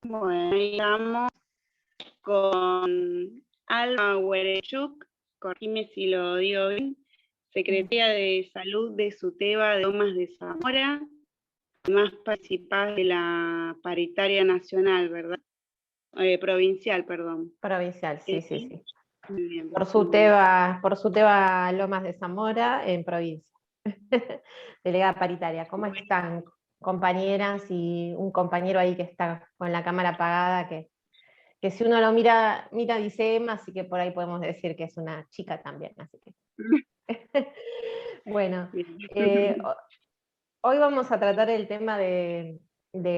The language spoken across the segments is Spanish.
Bueno, ahí estamos con Alma Huerechuk, corregime si lo digo bien, secretaria de Salud de SUTEBA de Lomas de Zamora, además participás de la paritaria nacional, ¿verdad? Provincial, perdón. Provincial, sí, sí, sí. Muy bien. Por su Teba Lomas de Zamora, en provincia. Delegada paritaria. ¿Cómo están, compañeras y un compañero ahí que está con la cámara apagada, que si uno lo mira dice Emma, así que por ahí podemos decir que es una chica también, así que. Bueno, hoy vamos a tratar el tema de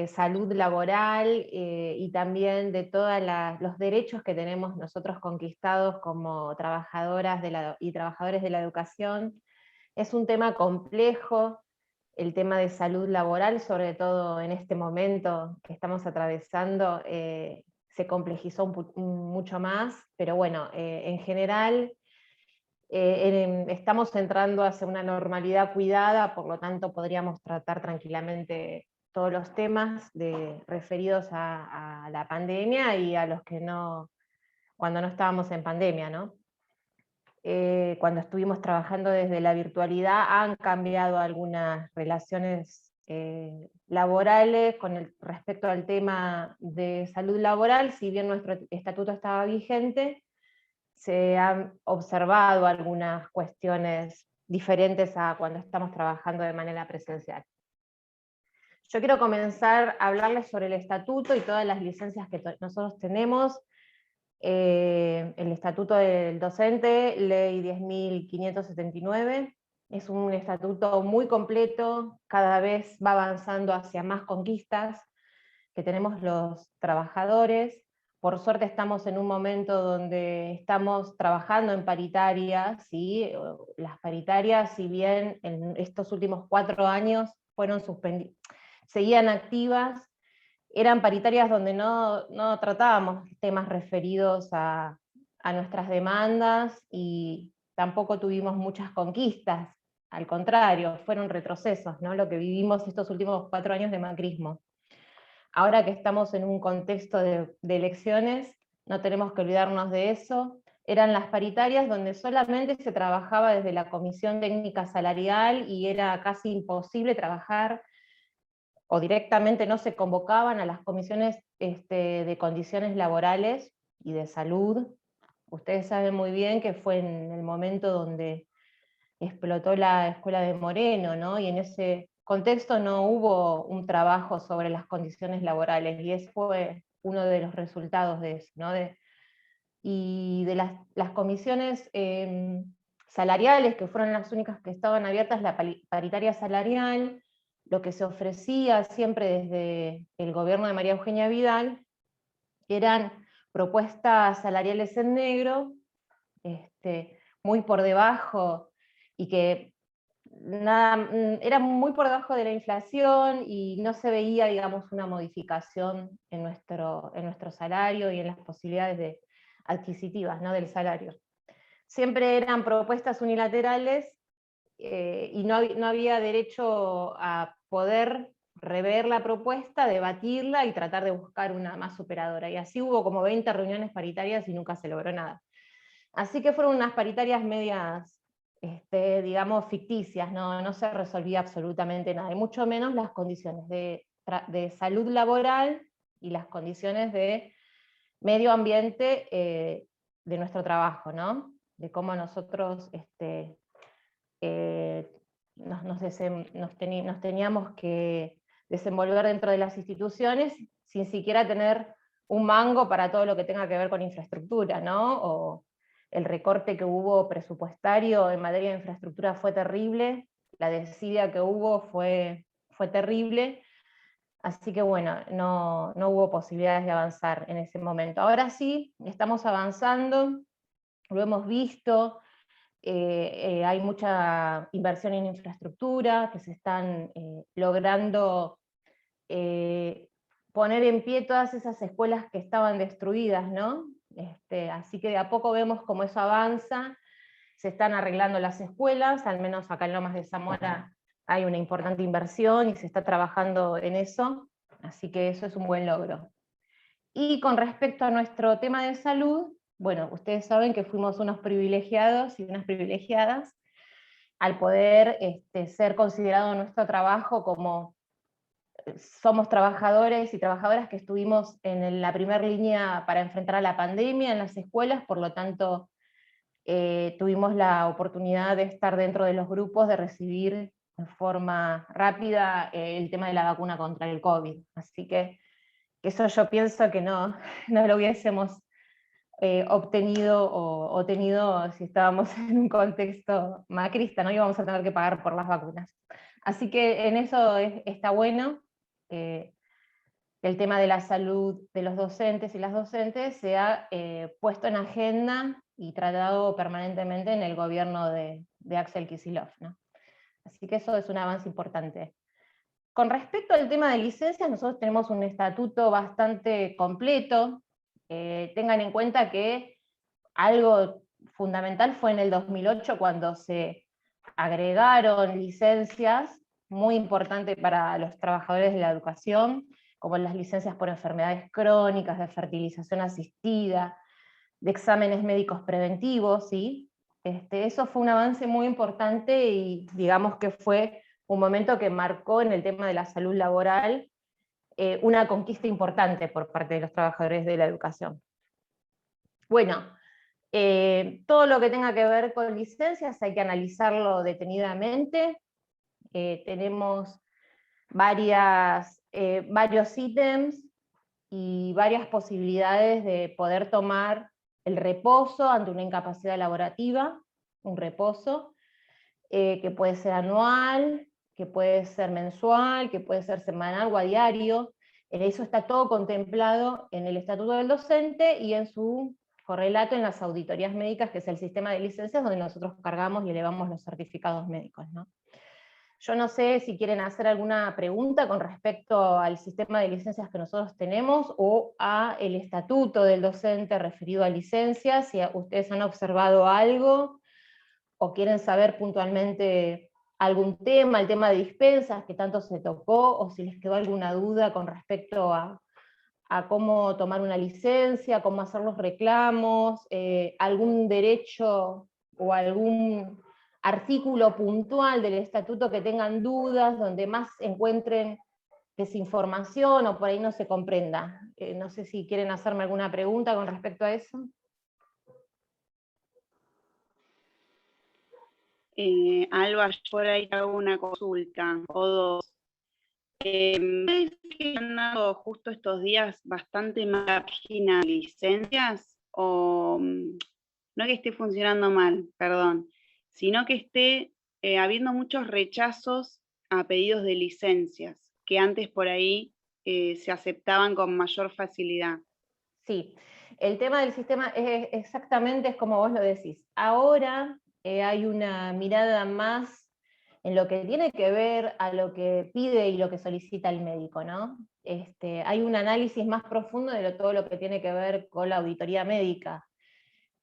salud laboral y también de todos los derechos que tenemos nosotros conquistados como trabajadoras y trabajadores de la educación. Es un tema complejo, el tema de salud laboral, sobre todo en este momento que estamos atravesando, se complejizó mucho más, pero bueno, en general estamos entrando hacia una normalidad cuidada, por lo tanto podríamos tratar tranquilamente todos los temas referidos a la pandemia y a los que no, cuando no estábamos en pandemia, ¿no? Cuando estuvimos trabajando desde la virtualidad han cambiado algunas relaciones laborales respecto al tema de salud laboral. Si bien nuestro estatuto estaba vigente, se han observado algunas cuestiones diferentes a cuando estamos trabajando de manera presencial. Yo quiero comenzar a hablarles sobre el estatuto y todas las licencias que nosotros tenemos. El estatuto del docente, ley 10.579, es un estatuto muy completo, cada vez va avanzando hacia más conquistas que tenemos los trabajadores. Por suerte estamos en un momento donde estamos trabajando en paritarias, ¿sí? Las paritarias, si bien en estos últimos 4 años fueron suspendidas, seguían activas, eran paritarias donde no tratábamos temas referidos a nuestras demandas y tampoco tuvimos muchas conquistas, al contrario, fueron retrocesos, ¿no? Lo que vivimos estos últimos 4 años de macrismo. Ahora que estamos en un contexto de elecciones, no tenemos que olvidarnos de eso. Eran las paritarias donde solamente se trabajaba desde la Comisión Técnica Salarial y era casi imposible trabajar, o directamente no se convocaban a las comisiones de condiciones laborales y de salud. Ustedes saben muy bien que fue en el momento donde explotó la escuela de Moreno, ¿no? Y en ese contexto no hubo un trabajo sobre las condiciones laborales, y ese fue uno de los resultados de eso, ¿no? Y de las comisiones salariales, que fueron las únicas que estaban abiertas, la paritaria salarial, lo que se ofrecía siempre desde el gobierno de María Eugenia Vidal, eran propuestas salariales en negro, muy por debajo, y que era muy por debajo de la inflación y no se veía, digamos, una modificación en nuestro salario y en las posibilidades adquisitivas, ¿no? Del salario. Siempre eran propuestas unilaterales y no había derecho a poder rever la propuesta, debatirla y tratar de buscar una más superadora. Y así hubo como 20 reuniones paritarias y nunca se logró nada. Así que fueron unas paritarias medias, digamos, ficticias, no se resolvía absolutamente nada, y mucho menos las condiciones de salud laboral y las condiciones de medio ambiente de nuestro trabajo, ¿no? De cómo nosotros nos teníamos que desenvolver dentro de las instituciones sin siquiera tener un mango para todo lo que tenga que ver con infraestructura, ¿no? O el recorte que hubo presupuestario en materia de infraestructura fue terrible, la desidia que hubo fue terrible, así que bueno, no hubo posibilidades de avanzar en ese momento. Ahora sí, estamos avanzando, lo hemos visto, hay mucha inversión en infraestructura, que se están logrando poner en pie todas esas escuelas que estaban destruidas, ¿no? Así que de a poco vemos cómo eso avanza, se están arreglando las escuelas, al menos acá en Lomas de Zamora hay una importante inversión y se está trabajando en eso, así que eso es un buen logro. Y con respecto a nuestro tema de salud, bueno, ustedes saben que fuimos unos privilegiados y unas privilegiadas al poder ser considerado nuestro trabajo como somos trabajadores y trabajadoras que estuvimos en la primera línea para enfrentar a la pandemia en las escuelas, por lo tanto tuvimos la oportunidad de estar dentro de los grupos, de recibir en forma rápida el tema de la vacuna contra el COVID. Así que eso yo pienso que no, no lo hubiésemos obtenido o tenido si estábamos en un contexto macrista, no íbamos a tener que pagar por las vacunas. Así que en eso está bueno que el tema de la salud de los docentes y las docentes sea puesto en agenda y tratado permanentemente en el gobierno de Axel Kicillof, ¿no? Así que eso es un avance importante. Con respecto al tema de licencias, nosotros tenemos un estatuto bastante completo. Tengan en cuenta que algo fundamental fue en el 2008 cuando se agregaron licencias muy importantes para los trabajadores de la educación, como las licencias por enfermedades crónicas, de fertilización asistida, de exámenes médicos preventivos, ¿sí? Eso fue un avance muy importante y digamos que fue un momento que marcó en el tema de la salud laboral una conquista importante por parte de los trabajadores de la educación. Bueno, todo lo que tenga que ver con licencias hay que analizarlo detenidamente. Tenemos varios ítems y varias posibilidades de poder tomar el reposo ante una incapacidad laborativa, un reposo que puede ser anual, que puede ser mensual, que puede ser semanal o a diario. Eso está todo contemplado en el Estatuto del Docente y en su correlato en las auditorías médicas, que es el sistema de licencias donde nosotros cargamos y elevamos los certificados médicos, ¿no? Yo no sé si quieren hacer alguna pregunta con respecto al sistema de licencias que nosotros tenemos o a el estatuto del docente referido a licencias, si ustedes han observado algo o quieren saber puntualmente algún tema, el tema de dispensas que tanto se tocó, o si les quedó alguna duda con respecto a cómo tomar una licencia, cómo hacer los reclamos, algún derecho o algún artículo puntual del estatuto que tengan dudas, donde más encuentren desinformación o por ahí no se comprenda. No sé si quieren hacerme alguna pregunta con respecto a eso. Alba, yo por ahí te hago una consulta o dos. ¿Ves que han dado justo estos días bastante mal la página de licencias? O no que esté funcionando mal, perdón, sino que esté habiendo muchos rechazos a pedidos de licencias, que antes por ahí se aceptaban con mayor facilidad. Sí, el tema del sistema exactamente es como vos lo decís. Ahora hay una mirada más en lo que tiene que ver a lo que pide y lo que solicita el médico, ¿no? Hay un análisis más profundo de todo lo que tiene que ver con la auditoría médica.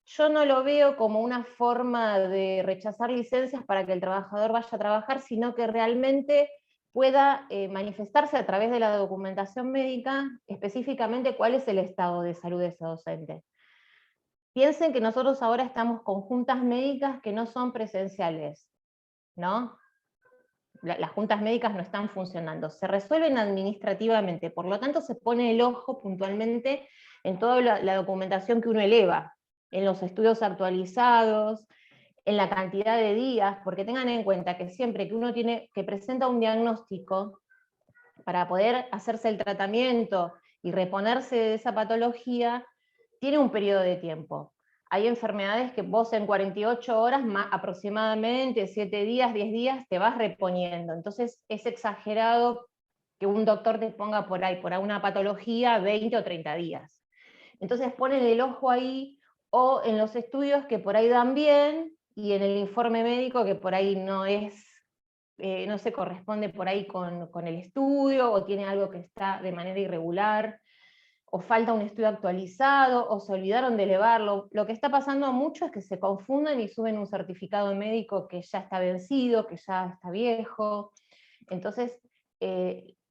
Yo no lo veo como una forma de rechazar licencias para que el trabajador vaya a trabajar, sino que realmente pueda manifestarse a través de la documentación médica específicamente cuál es el estado de salud de ese docente. Piensen que nosotros ahora estamos con juntas médicas que no son presenciales, ¿no? Las juntas médicas no están funcionando, se resuelven administrativamente, por lo tanto se pone el ojo puntualmente en toda la documentación que uno eleva, en los estudios actualizados, en la cantidad de días, porque tengan en cuenta que siempre que uno presenta un diagnóstico, para poder hacerse el tratamiento y reponerse de esa patología, tiene un periodo de tiempo. Hay enfermedades que vos en 48 horas, aproximadamente 7 días, 10 días, te vas reponiendo. Entonces es exagerado que un doctor te ponga por ahí, por una patología, 20 o 30 días. Entonces ponen el ojo ahí, o en los estudios que por ahí dan bien, y en el informe médico que por ahí no se corresponde por ahí con el estudio, o tiene algo que está de manera irregular, o falta un estudio actualizado, o se olvidaron de elevarlo. Lo que está pasando mucho es que se confunden y suben un certificado médico que ya está vencido, que ya está viejo. Entonces,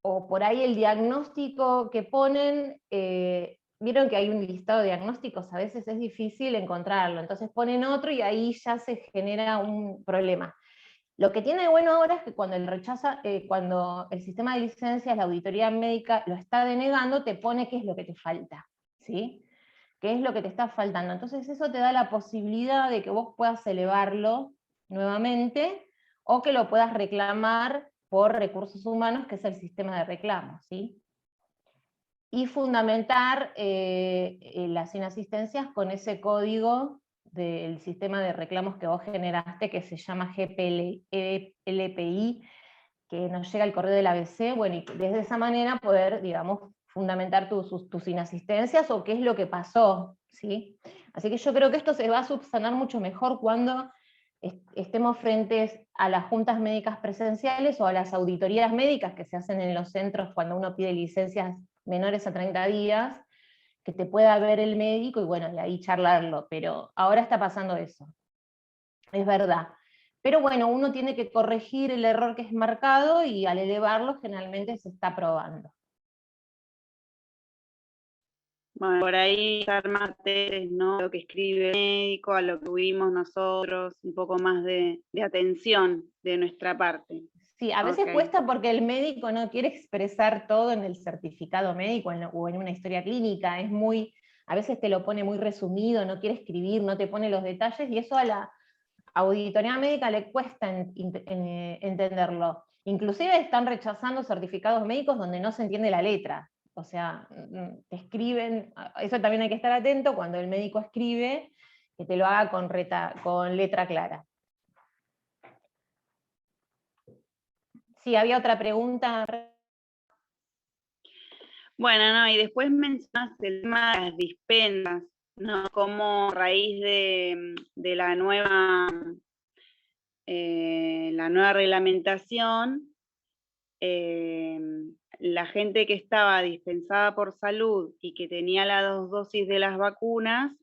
o por ahí el diagnóstico que ponen vieron que hay un listado de diagnósticos, a veces es difícil encontrarlo, entonces ponen otro y ahí ya se genera un problema. Lo que tiene de bueno ahora es que cuando el sistema de licencias, la auditoría médica lo está denegando, te pone qué es lo que te falta, ¿sí? ¿Qué es lo que te está faltando? Entonces eso te da la posibilidad de que vos puedas elevarlo nuevamente o que lo puedas reclamar por recursos humanos, que es el sistema de reclamos, ¿sí? Y fundamentar las inasistencias con ese código del sistema de reclamos que vos generaste, que se llama GPLPI, que nos llega al correo del ABC, bueno, y desde esa manera poder, digamos, fundamentar tus inasistencias o qué es lo que pasó, ¿sí? Así que yo creo que esto se va a subsanar mucho mejor cuando estemos frentes a las juntas médicas presenciales o a las auditorías médicas que se hacen en los centros cuando uno pide licencias menores a 30 días, que te pueda ver el médico y bueno, y ahí charlarlo, pero ahora está pasando eso, es verdad. Pero bueno, uno tiene que corregir el error que es marcado y al elevarlo generalmente se está probando. Bueno, por ahí estar más atentos, ¿no? A lo que escribe el médico, a lo que tuvimos nosotros, un poco más de atención de nuestra parte. Sí, a veces Ok. cuesta porque el médico no quiere expresar todo en el certificado médico o en una historia clínica, a veces te lo pone muy resumido, no quiere escribir, no te pone los detalles, y eso a la auditoría médica le cuesta entenderlo. Inclusive están rechazando certificados médicos donde no se entiende la letra. O sea, te escriben, eso también hay que estar atento cuando el médico escribe, que te lo haga con letra clara. Sí, había otra pregunta. Bueno, no, y después mencionas el tema de las dispensas, ¿no? Como a raíz de la nueva reglamentación, eh, la gente que estaba dispensada por salud y que tenía las 2 dosis de las vacunas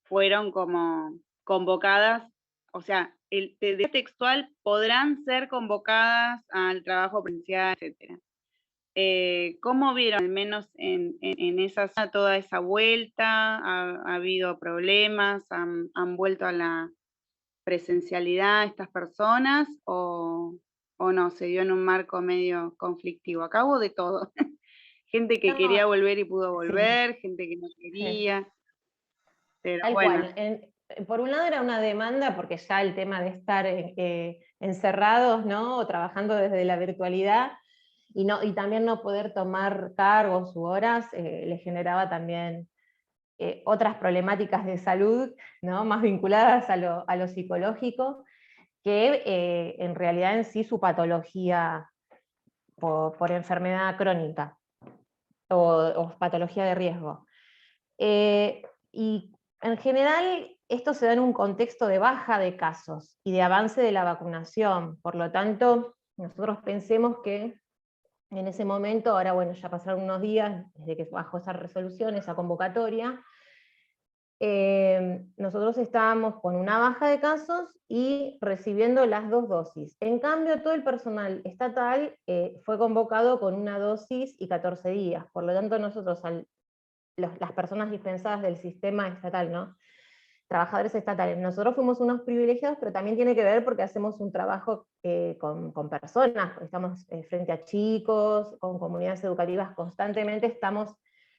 fueron como convocadas, o sea, el textual podrán ser convocadas al trabajo presencial, etcétera. ¿Cómo vieron, al menos en esa zona, toda esa vuelta? ¿Ha habido problemas? ¿Han vuelto a la presencialidad estas personas? ¿O no? ¿Se dio en un marco medio conflictivo? Acabo de todo. Gente que No, quería volver y pudo sí, volver, gente que no quería, pero tal bueno. cual. Por un lado era una demanda, porque ya el tema de estar encerrados, ¿no? O trabajando desde la virtualidad, y también no poder tomar cargos u horas, le generaba también otras problemáticas de salud, ¿no? Más vinculadas a lo psicológico, que en realidad en sí su patología por enfermedad crónica o patología de riesgo. Y en general esto se da en un contexto de baja de casos y de avance de la vacunación. Por lo tanto, nosotros pensemos que en ese momento, ahora bueno, ya pasaron unos días desde que bajó esa resolución, esa convocatoria, nosotros estábamos con una baja de casos y recibiendo las 2 dosis. En cambio, todo el personal estatal fue convocado con una dosis y 14 días. Por lo tanto, nosotros, las personas dispensadas del sistema estatal, ¿no? Trabajadores estatales, nosotros fuimos unos privilegiados, pero también tiene que ver porque hacemos un trabajo con personas, estamos frente a chicos, con comunidades educativas, constantemente estamos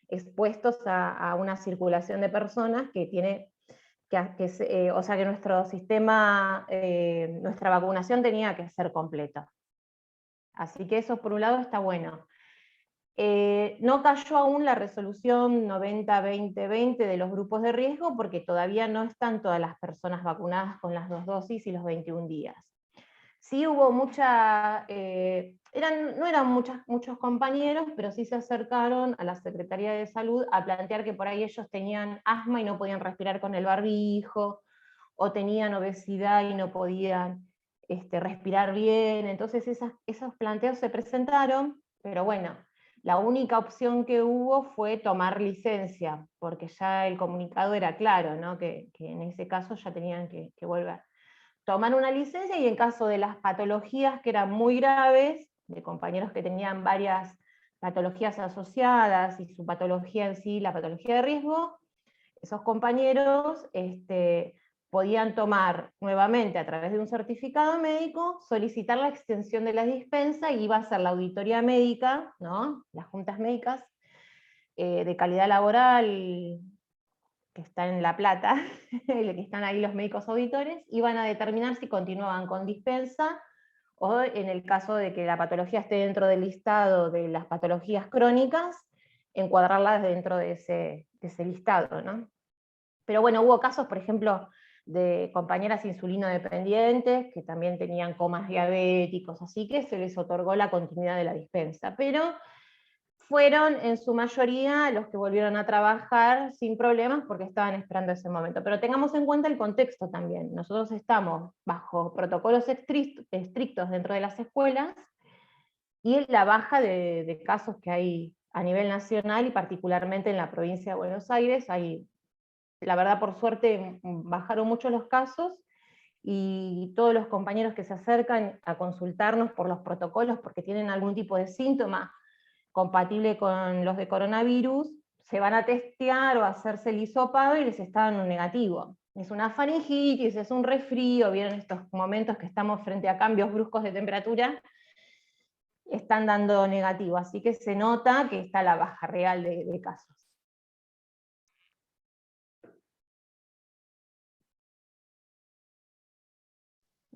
expuestos a una circulación de personas que tiene, o sea que nuestro sistema, nuestra vacunación tenía que ser completa. Así que eso por un lado está bueno. No cayó aún la resolución 90-2020 de los grupos de riesgo porque todavía no están todas las personas vacunadas con las 2 dosis y los 21 días. Sí hubo no eran muchos compañeros, pero sí se acercaron a la Secretaría de Salud a plantear que por ahí ellos tenían asma y no podían respirar con el barbijo, o tenían obesidad y no podían respirar bien. Entonces esos planteos se presentaron, pero bueno, la única opción que hubo fue tomar licencia, porque ya el comunicado era claro, ¿no? que en ese caso ya tenían que volver. Tomar una licencia, y en caso de las patologías que eran muy graves, de compañeros que tenían varias patologías asociadas y su patología en sí, la patología de riesgo, esos compañeros podían tomar nuevamente a través de un certificado médico, solicitar la extensión de la dispensa y iba a ser la auditoría médica, ¿no? Las juntas médicas de calidad laboral que está en La Plata, que están ahí los médicos auditores, iban a determinar si continuaban con dispensa o en el caso de que la patología esté dentro del listado de las patologías crónicas, encuadrarlas dentro de ese listado, ¿no? Pero bueno, hubo casos, por ejemplo, de compañeras insulino dependientes, que también tenían comas diabéticos, así que se les otorgó la continuidad de la dispensa, pero fueron en su mayoría los que volvieron a trabajar sin problemas porque estaban esperando ese momento. Pero tengamos en cuenta el contexto también. Nosotros estamos bajo protocolos estrictos dentro de las escuelas, y la baja de casos que hay a nivel nacional y particularmente en la provincia de Buenos Aires. Hay, la verdad, por suerte, bajaron mucho los casos, y todos los compañeros que se acercan a consultarnos por los protocolos porque tienen algún tipo de síntoma compatible con los de coronavirus, se van a testear o a hacerse el hisopado y les está dando un negativo. Es una faringitis, es un resfrío, vieron estos momentos que estamos frente a cambios bruscos de temperatura, están dando negativo, así que se nota que está la baja real de casos.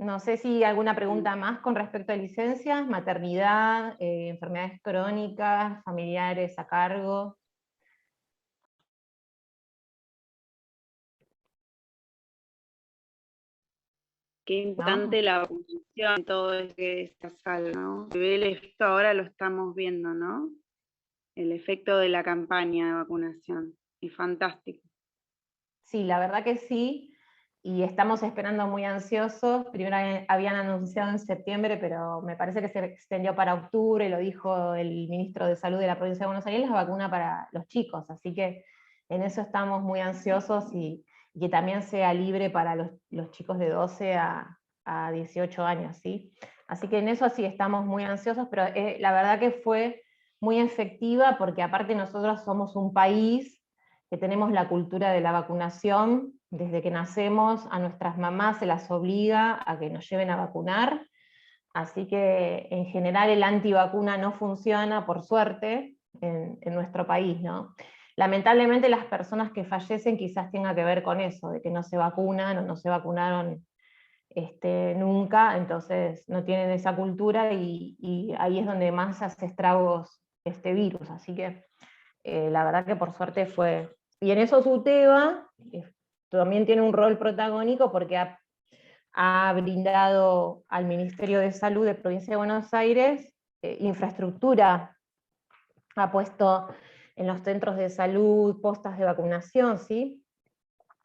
No sé si alguna pregunta más con respecto a licencias, maternidad, enfermedades crónicas, familiares a cargo. Qué importante ¿No? la vacunación, todo es que esta sala, ¿no? Se ve el efecto, ahora lo estamos viendo, ¿no? El efecto de la campaña de vacunación. Y fantástico. Sí, la verdad que sí, y estamos esperando muy ansiosos. Primero habían anunciado en septiembre, pero me parece que se extendió para octubre, lo dijo el ministro de Salud de la provincia de Buenos Aires, la vacuna para los chicos, así que en eso estamos muy ansiosos, y que también sea libre para los chicos de 12 a 18 años, ¿sí? Así que en eso sí estamos muy ansiosos, pero la verdad que fue muy efectiva, porque aparte nosotros somos un país que tenemos la cultura de la vacunación. Desde que nacemos a nuestras mamás se las obliga a que nos lleven a vacunar, así que en general el antivacuna no funciona, por suerte, en nuestro país, ¿no? Lamentablemente las personas que fallecen quizás tenga que ver con eso, de que no se vacunan o no se vacunaron nunca, entonces no tienen esa cultura, y ahí es donde más hace estragos este virus, así que la verdad que por suerte fue. Y en eso SUTEBA también tiene un rol protagónico, porque ha brindado al Ministerio de Salud de Provincia de Buenos Aires infraestructura, ha puesto en los centros de salud postas de vacunación, ¿sí?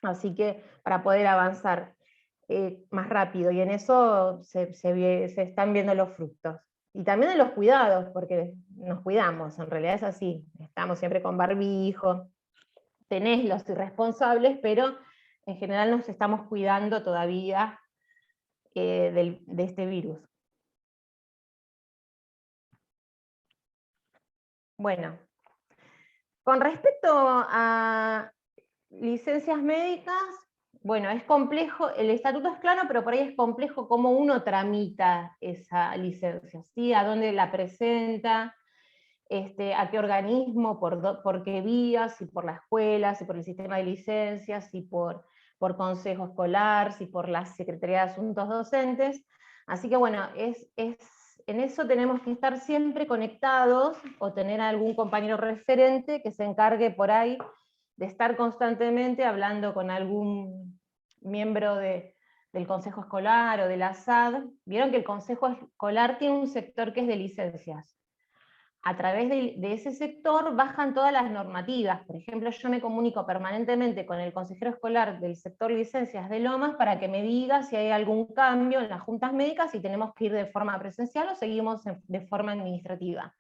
Así que para poder avanzar más rápido, y en eso se están viendo los frutos. Y también de los cuidados, porque nos cuidamos, en realidad es así, estamos siempre con barbijo, tenés los irresponsables, pero en general nos estamos cuidando todavía de este virus. Bueno, con respecto a licencias médicas, bueno, es complejo, el estatuto es claro, pero por ahí es complejo cómo uno tramita esa licencia, ¿sí? A dónde la presenta, a qué organismo, por qué vías, si por la escuela, si por el sistema de licencias, si por consejo escolar, si por la Secretaría de Asuntos Docentes. Así que bueno, en eso tenemos que estar siempre conectados, o tener algún compañero referente que se encargue por ahí de estar constantemente hablando con algún miembro del Consejo Escolar o de la SAD. Vieron que el Consejo Escolar tiene un sector que es de licencias. A través de ese sector bajan todas las normativas. Por ejemplo, yo me comunico permanentemente con el consejero escolar del sector licencias de Lomas para que me diga si hay algún cambio en las juntas médicas, si tenemos que ir de forma presencial o seguimos de forma administrativa.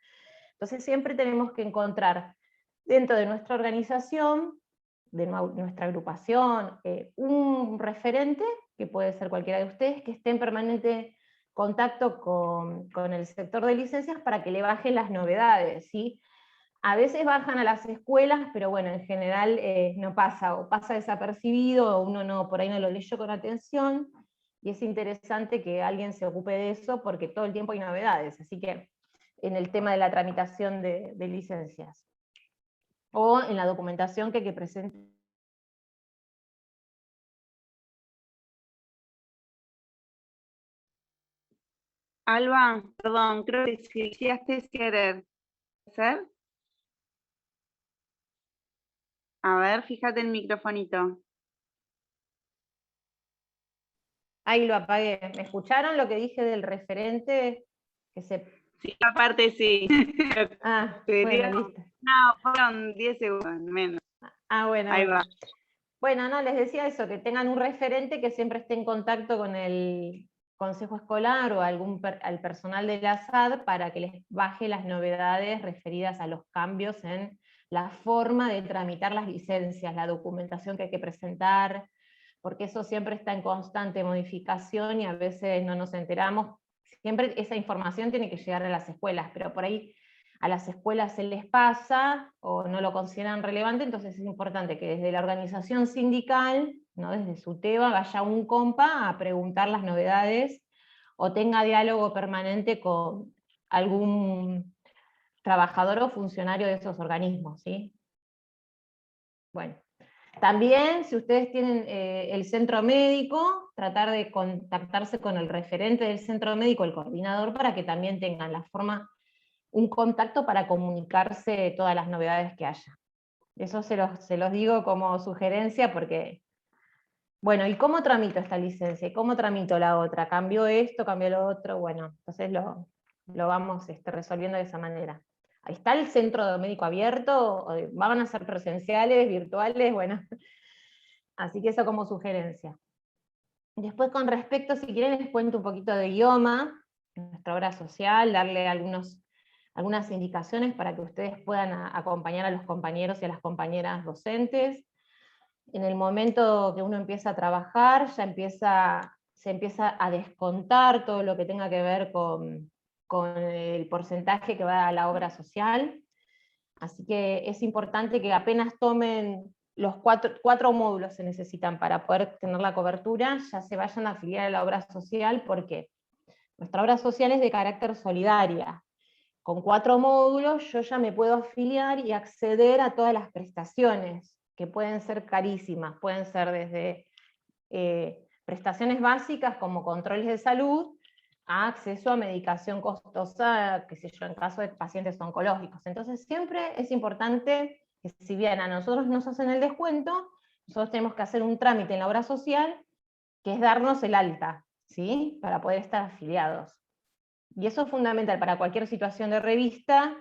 Entonces siempre tenemos que encontrar dentro de nuestra organización, de nuestra agrupación, un referente, que puede ser cualquiera de ustedes, que esté en permanente contacto con el sector de licencias para que le bajen las novedades, ¿sí? A veces bajan a las escuelas, pero bueno, en general no pasa, o pasa desapercibido, o uno no, por ahí no lo leyó con atención, y es interesante que alguien se ocupe de eso, porque todo el tiempo hay novedades, así que en el tema de la tramitación de licencias, o en la documentación que presente. Alba, perdón, creo que silenciaste sin querer. ¿Puede ser? A ver, fíjate el microfonito. Ahí lo apagué. ¿Me escucharon lo que dije del referente? Que se... Sí, aparte sí. Ah, Te bueno, digo, listo. no, fueron 10 segundos menos. Ah, bueno, Ahí bueno. va. Bueno, no, les decía eso, que tengan un referente que siempre esté en contacto con el consejo escolar o al personal de la SAD para que les baje las novedades referidas a los cambios en la forma de tramitar las licencias, la documentación que hay que presentar, porque eso siempre está en constante modificación y a veces no nos enteramos. Siempre esa información tiene que llegar a las escuelas, pero por ahí a las escuelas se les pasa o no lo consideran relevante, entonces es importante que desde la organización sindical, ¿no? Desde SUTEBA, vaya un compa a preguntar las novedades o tenga diálogo permanente con algún trabajador o funcionario de esos organismos, ¿sí? Bueno, también si ustedes tienen el centro médico, tratar de contactarse con el referente del centro médico, el coordinador, para que también tengan la forma, un contacto para comunicarse todas las novedades que haya. Eso se los digo como sugerencia porque, bueno, ¿y cómo tramito esta licencia? ¿Y cómo tramito la otra? ¿Cambió esto? ¿Cambió lo otro? Bueno, entonces lo vamos resolviendo de esa manera. Ahí está el centro médico abierto, van a ser presenciales, virtuales, bueno, así que eso como sugerencia. Después con respecto, si quieren les cuento un poquito de idioma, nuestra obra social, darle algunas indicaciones para que ustedes puedan acompañar a los compañeros y a las compañeras docentes. En el momento que uno empieza a trabajar, se empieza a descontar todo lo que tenga que ver con el porcentaje que va a la obra social. Así que es importante que apenas tomen los cuatro módulos se necesitan para poder tener la cobertura, ya se vayan a afiliar a la obra social, porque nuestra obra social es de carácter solidaria. Con 4 módulos yo ya me puedo afiliar y acceder a todas las prestaciones, que pueden ser carísimas, pueden ser desde prestaciones básicas como controles de salud, a acceso a medicación costosa, qué sé yo, en caso de pacientes oncológicos. Entonces siempre es importante que si bien a nosotros nos hacen el descuento, nosotros tenemos que hacer un trámite en la obra social, que es darnos el alta, ¿sí? Para poder estar afiliados. Y eso es fundamental para cualquier situación de revista,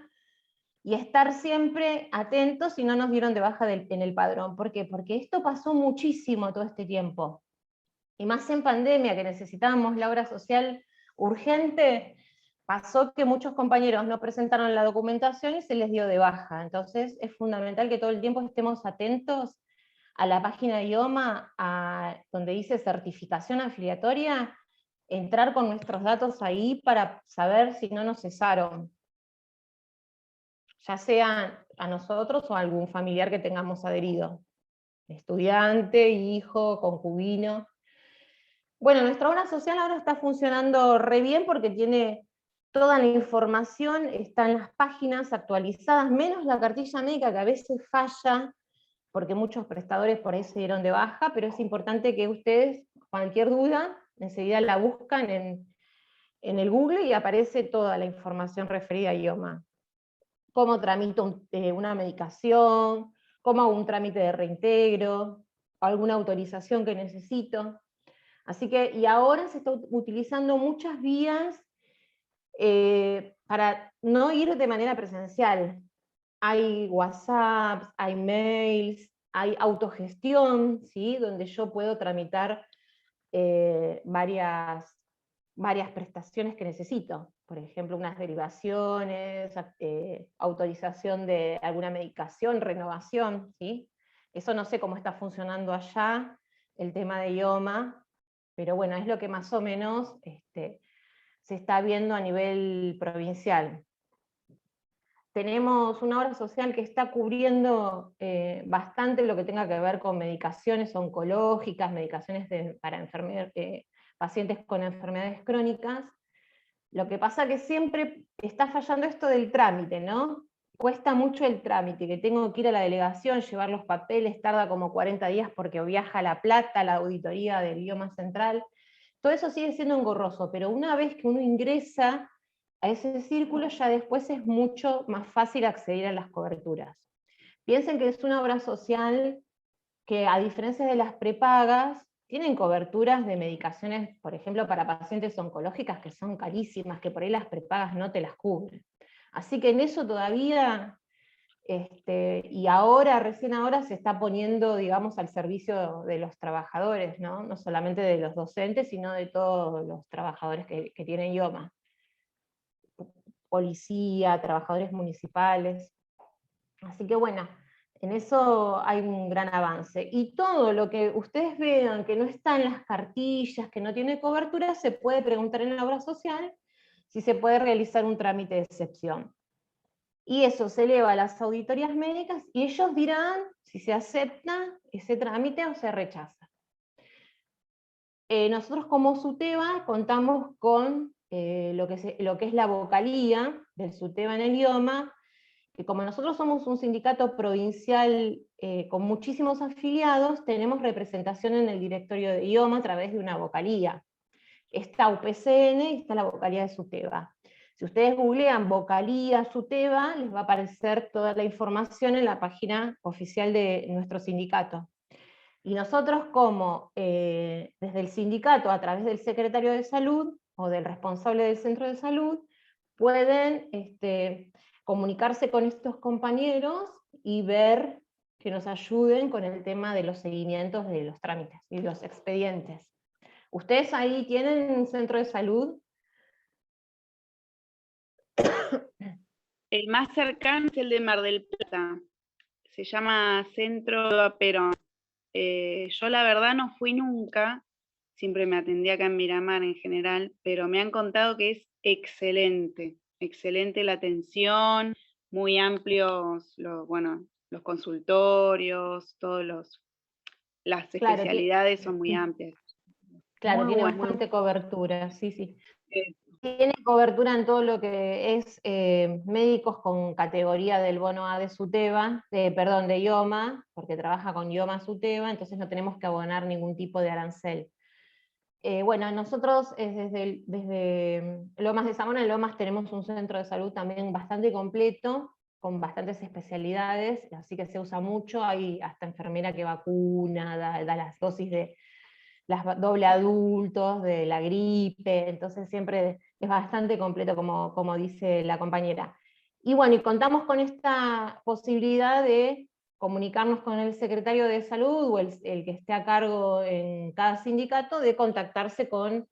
y estar siempre atentos si no nos dieron de baja en el padrón. ¿Por qué? Porque esto pasó muchísimo todo este tiempo. Y más en pandemia, que necesitábamos la obra social urgente, pasó que muchos compañeros no presentaron la documentación y se les dio de baja. Entonces es fundamental que todo el tiempo estemos atentos a la página de IOMA, donde dice certificación afiliatoria, entrar con nuestros datos ahí para saber si no nos cesaron, ya sea a nosotros o a algún familiar que tengamos adherido, estudiante, hijo, concubino. Bueno, nuestra obra social ahora está funcionando re bien porque tiene toda la información, está en las páginas actualizadas, menos la cartilla médica que a veces falla, porque muchos prestadores por ahí se dieron de baja, pero es importante que ustedes, cualquier duda, enseguida la buscan en el Google y aparece toda la información referida a IOMA. Cómo tramito una medicación, cómo hago un trámite de reintegro, alguna autorización que necesito. Así que, y ahora se está utilizando muchas vías para no ir de manera presencial. Hay WhatsApp, hay mails, hay autogestión, ¿sí? Donde yo puedo tramitar varias prestaciones que necesito. Por ejemplo, unas derivaciones, autorización de alguna medicación, renovación, ¿sí? Eso no sé cómo está funcionando allá, el tema de IOMA, pero bueno, es lo que más o menos se está viendo a nivel provincial. Tenemos una obra social que está cubriendo bastante lo que tenga que ver con medicaciones oncológicas, medicaciones para pacientes con enfermedades crónicas. Lo que pasa que siempre está fallando esto del trámite, ¿no? Cuesta mucho el trámite, que tengo que ir a la delegación, llevar los papeles, tarda como 40 días porque viaja a La Plata, la auditoría del idioma central. Todo eso sigue siendo engorroso, pero una vez que uno ingresa a ese círculo, ya después es mucho más fácil acceder a las coberturas. Piensen que es una obra social que, a diferencia de las prepagas, tienen coberturas de medicaciones, por ejemplo, para pacientes oncológicas que son carísimas, que por ahí las prepagas no te las cubren. Así que en eso todavía, y ahora, recién ahora, se está poniendo, digamos, al servicio de los trabajadores, ¿no? No solamente de los docentes, sino de todos los trabajadores que tienen IOMA. Policía, trabajadores municipales. Así que bueno, en eso hay un gran avance. Y todo lo que ustedes vean que no está en las cartillas, que no tiene cobertura, se puede preguntar en la obra social si se puede realizar un trámite de excepción. Y eso se eleva a las auditorías médicas y ellos dirán si se acepta ese trámite o se rechaza. Nosotros como SUTEBA contamos con lo que es la vocalía del SUTEBA en el idioma, que como nosotros somos un sindicato provincial con muchísimos afiliados, tenemos representación en el directorio de idioma a través de una vocalía. Está UPCN y está la vocalía de SUTEBA. Si ustedes googlean vocalía SUTEBA, les va a aparecer toda la información en la página oficial de nuestro sindicato. Y nosotros desde el sindicato, a través del secretario de salud, o del responsable del centro de salud, pueden comunicarse con estos compañeros y ver que nos ayuden con el tema de los seguimientos de los trámites y los expedientes. ¿Ustedes ahí tienen un centro de salud? El más cercano es el de Mar del Plata. Se llama Centro Perón. Yo la verdad no fui nunca, siempre me atendí acá en Miramar en general, pero me han contado que es excelente, excelente la atención, muy amplios los consultorios, las Claro, especialidades son muy amplias. claro, Muy tiene bueno, muy bastante cobertura, sí, sí. bueno. Tiene cobertura en todo lo que es médicos con categoría del bono A de SUTEBA, perdón, de IOMA, porque trabaja con IOMA SUTEBA, entonces no tenemos que abonar ningún tipo de arancel. Bueno, nosotros desde Lomas de Zamora, en Lomas tenemos un centro de salud también bastante completo, con bastantes especialidades, así que se usa mucho, hay hasta enfermera que vacuna, da las dosis de doble adultos, de la gripe, entonces siempre es bastante completo, como dice la compañera. Y bueno, y contamos con esta posibilidad de comunicarnos con el secretario de salud o el que esté a cargo en cada sindicato, de contactarse con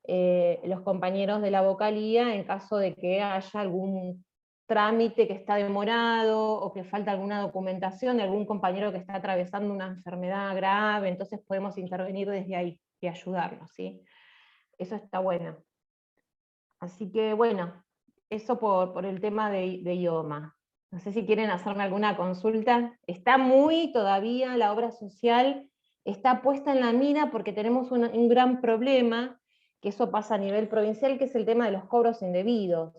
los compañeros de la vocalía en caso de que haya algún trámite que está demorado o que falta alguna documentación de algún compañero que está atravesando una enfermedad grave, entonces podemos intervenir desde ahí y ayudarlo, ¿sí? Eso está bueno. Así que bueno, eso por el tema de IOMA. No sé si quieren hacerme alguna consulta. Está muy todavía la obra social, está puesta en la mira porque tenemos un gran problema, que eso pasa a nivel provincial, que es el tema de los cobros indebidos.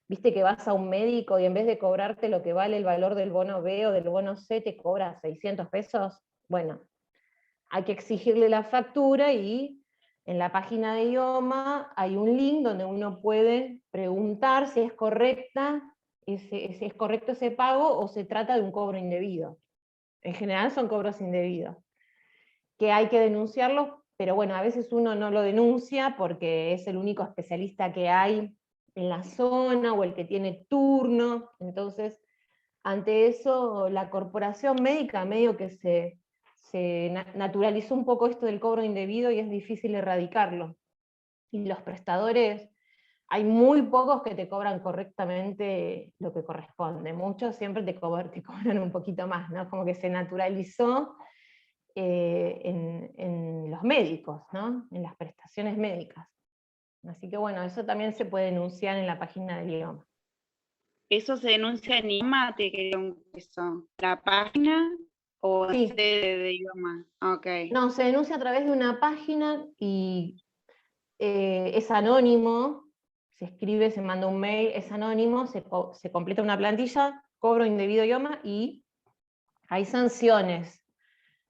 Viste que vas a un médico y en vez de cobrarte lo que vale el valor del bono B o del bono C, te cobra 600 pesos. Bueno, hay que exigirle la factura y en la página de IOMA hay un link donde uno puede preguntar si es si es correcto ese pago o se trata de un cobro indebido. En general son cobros indebidos, que hay que denunciarlos, pero bueno, a veces uno no lo denuncia porque es el único especialista que hay en la zona o el que tiene turno, entonces ante eso la corporación médica medio que se naturalizó un poco esto del cobro indebido y es difícil erradicarlo. Y los prestadores, hay muy pocos que te cobran correctamente lo que corresponde, muchos siempre te cobran un poquito más, ¿no? Como que se naturalizó en los médicos, ¿no? En las prestaciones médicas. Así que bueno, eso también se puede denunciar en la página del IOMA. ¿Eso se denuncia en idioma? Te quería eso. ¿La página o Sí, sede de idioma? Ok. no, se denuncia a través de una página y es anónimo, se escribe, se manda un mail, es anónimo, se completa una plantilla, cobro indebido idioma y hay sanciones,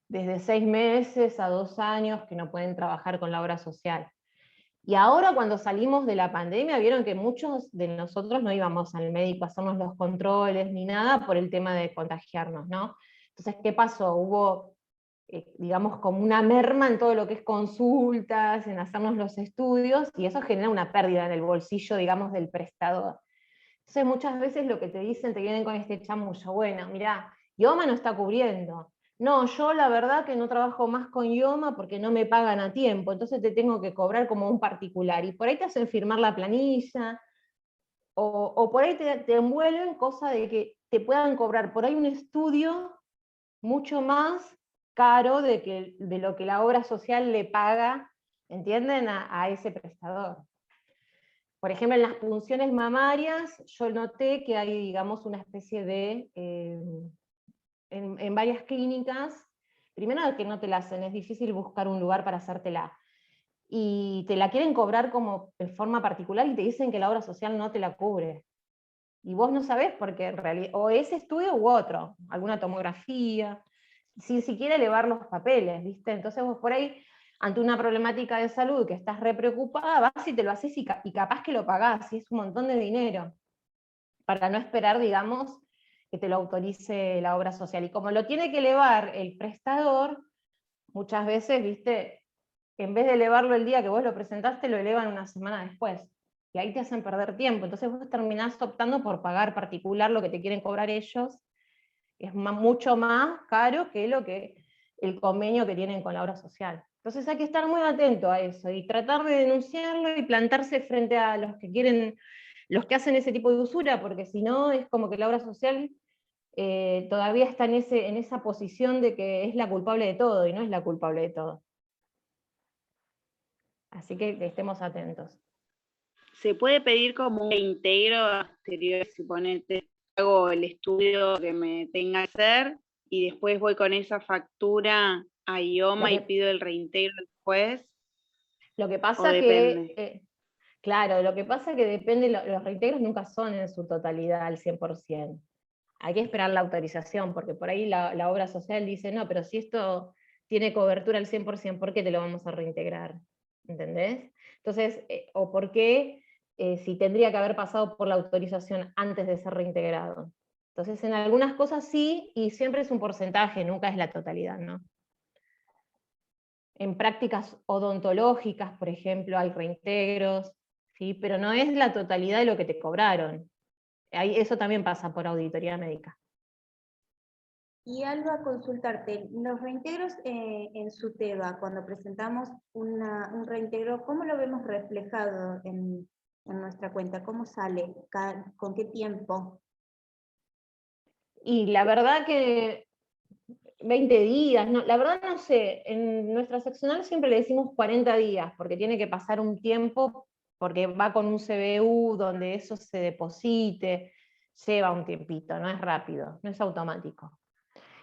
desde 6 meses a 2 años que no pueden trabajar con la obra social. Y ahora cuando salimos de la pandemia, vieron que muchos de nosotros no íbamos al médico a hacernos los controles ni nada por el tema de contagiarnos, ¿no? Entonces, ¿qué pasó? Hubo, digamos, como una merma en todo lo que es consultas, en hacernos los estudios, y eso genera una pérdida en el bolsillo, digamos, del prestador. Entonces, muchas veces lo que te dicen, te vienen con este chamullo, bueno, mirá, IOMA no está cubriendo. No, yo la verdad que no trabajo más con IOMA porque no me pagan a tiempo, entonces te tengo que cobrar como un particular. Y por ahí te hacen firmar la planilla, o por ahí te envuelven cosa de que te puedan cobrar por ahí un estudio mucho más caro de lo que la obra social le paga, ¿entienden?, a ese prestador. Por ejemplo, en las punciones mamarias, yo noté que hay, digamos, una especie de, en varias clínicas, primero que no te la hacen, es difícil buscar un lugar para hacértela, y te la quieren cobrar como en forma particular y te dicen que la obra social no te la cubre. Y vos no sabés porque en realidad, o ese estudio u otro, alguna tomografía, sin siquiera elevar los papeles, ¿viste? Entonces vos por ahí, ante una problemática de salud que estás re preocupada, vas y te lo haces y capaz que lo pagás, y es un montón de dinero, para no esperar, digamos, que te lo autorice la obra social. Y como lo tiene que elevar el prestador, muchas veces, ¿viste?, en vez de elevarlo el día que vos lo presentaste, lo elevan una semana después. Y ahí te hacen perder tiempo. Entonces vos terminás optando por pagar particular lo que te quieren cobrar ellos. Es mucho más caro que el convenio que tienen con la obra social. Entonces hay que estar muy atento a eso y tratar de denunciarlo y plantarse frente a los que quieren, los que hacen ese tipo de usura, porque si no es como que la obra social todavía está en esa posición de que es la culpable de todo, y no es la culpable de todo. Así que estemos atentos. ¿Se puede pedir como un reintegro posterior, si ponete, hago el estudio que me tenga que hacer y después voy con esa factura a Lo IOMA y que, pido el reintegro después? lo que ¿O pasa depende? que, claro, lo que pasa que depende, los reintegros nunca son en su totalidad al 100%. Hay que esperar la autorización, porque por ahí la obra social dice, no, pero si esto tiene cobertura al 100%, ¿por qué te lo vamos a reintegrar? ¿Entendés? Entonces, o por qué, si tendría que haber pasado por la autorización antes de ser reintegrado. Entonces, en algunas cosas sí, y siempre es un porcentaje, nunca es la totalidad, ¿no? En prácticas odontológicas, por ejemplo, hay reintegros, ¿sí? Pero no es la totalidad de lo que te cobraron. Eso también pasa por auditoría médica. Y algo a consultarte, los reintegros en SUTEBA, cuando presentamos un reintegro, ¿cómo lo vemos reflejado en nuestra cuenta? ¿Cómo sale? ¿Con qué tiempo? Y la verdad que 20 días, no, la verdad no sé, en nuestra seccional siempre le decimos 40 días, porque tiene que pasar un tiempo, porque va con un CBU donde eso se deposite, lleva un tiempito, no es rápido, no es automático.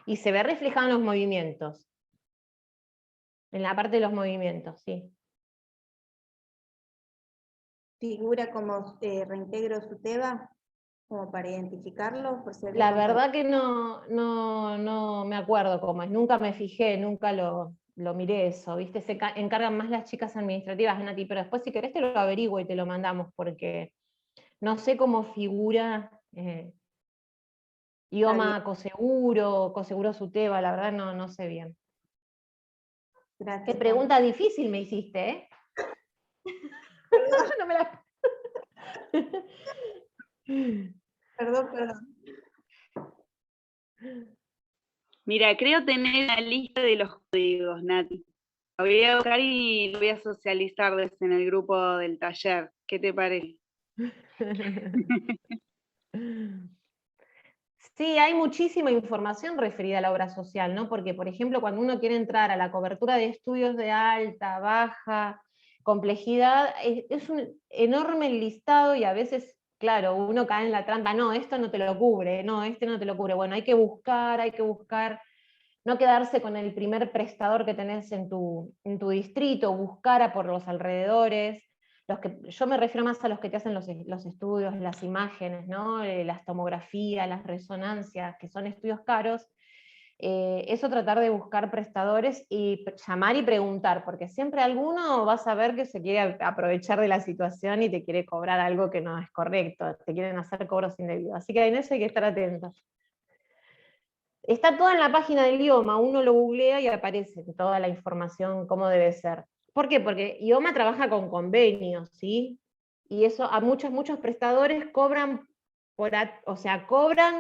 Y se ve reflejado en los movimientos, en la parte de los movimientos, sí. ¿Figura como reintegro SUTEBA? Como para identificarlo, por si La algún compañero. verdad que no me acuerdo cómo es, nunca me fijé, nunca lo miré eso, ¿viste? Se encargan más las chicas administrativas, Nati, pero después si querés te lo averiguo y te lo mandamos, porque no sé cómo figura IOMA Coseguro Suteba, la verdad no sé bien. Qué Gracias, Cami. pregunta difícil me hiciste, ¿eh? Perdón, No me la... perdón. Mira, creo tener la lista de los códigos, Nati. Lo voy a buscar y lo voy a socializar desde en el grupo del taller. ¿Qué te parece? Sí, hay muchísima información referida a la obra social, ¿no? Porque, por ejemplo, cuando uno quiere entrar a la cobertura de estudios de alta, baja, complejidad, es un enorme listado y a veces, claro, uno cae en la trampa, no, esto no te lo cubre, no, este no te lo cubre. Bueno, hay que buscar, no quedarse con el primer prestador que tenés en tu distrito, buscar por los alrededores. Yo me refiero más a los que te hacen los estudios, las imágenes, ¿no? Las tomografías, las resonancias, que son estudios caros. Eso, tratar de buscar prestadores y llamar y preguntar, porque siempre alguno vas a ver que se quiere aprovechar de la situación y te quiere cobrar algo que no es correcto, te quieren hacer cobros indebidos. Así que en eso hay que estar atentos. Está toda en la página del IOMA, uno lo googlea y aparece toda la información, cómo debe ser. ¿Por qué? Porque IOMA trabaja con convenios, ¿sí? Y eso a muchos prestadores cobran,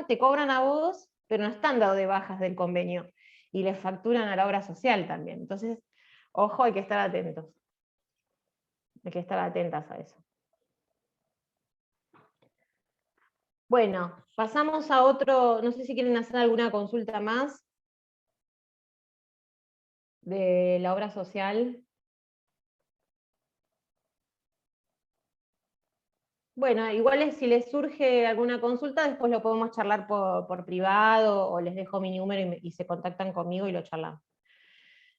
te cobran a vos, pero no están dados de bajas del convenio. Y les facturan a la obra social también. Entonces, ojo, hay que estar atentos. Hay que estar atentas a eso. Bueno, pasamos a otro, no sé si quieren hacer alguna consulta más de la obra social. Bueno, igual si les surge alguna consulta, después lo podemos charlar por privado, o les dejo mi número y se contactan conmigo y lo charlamos.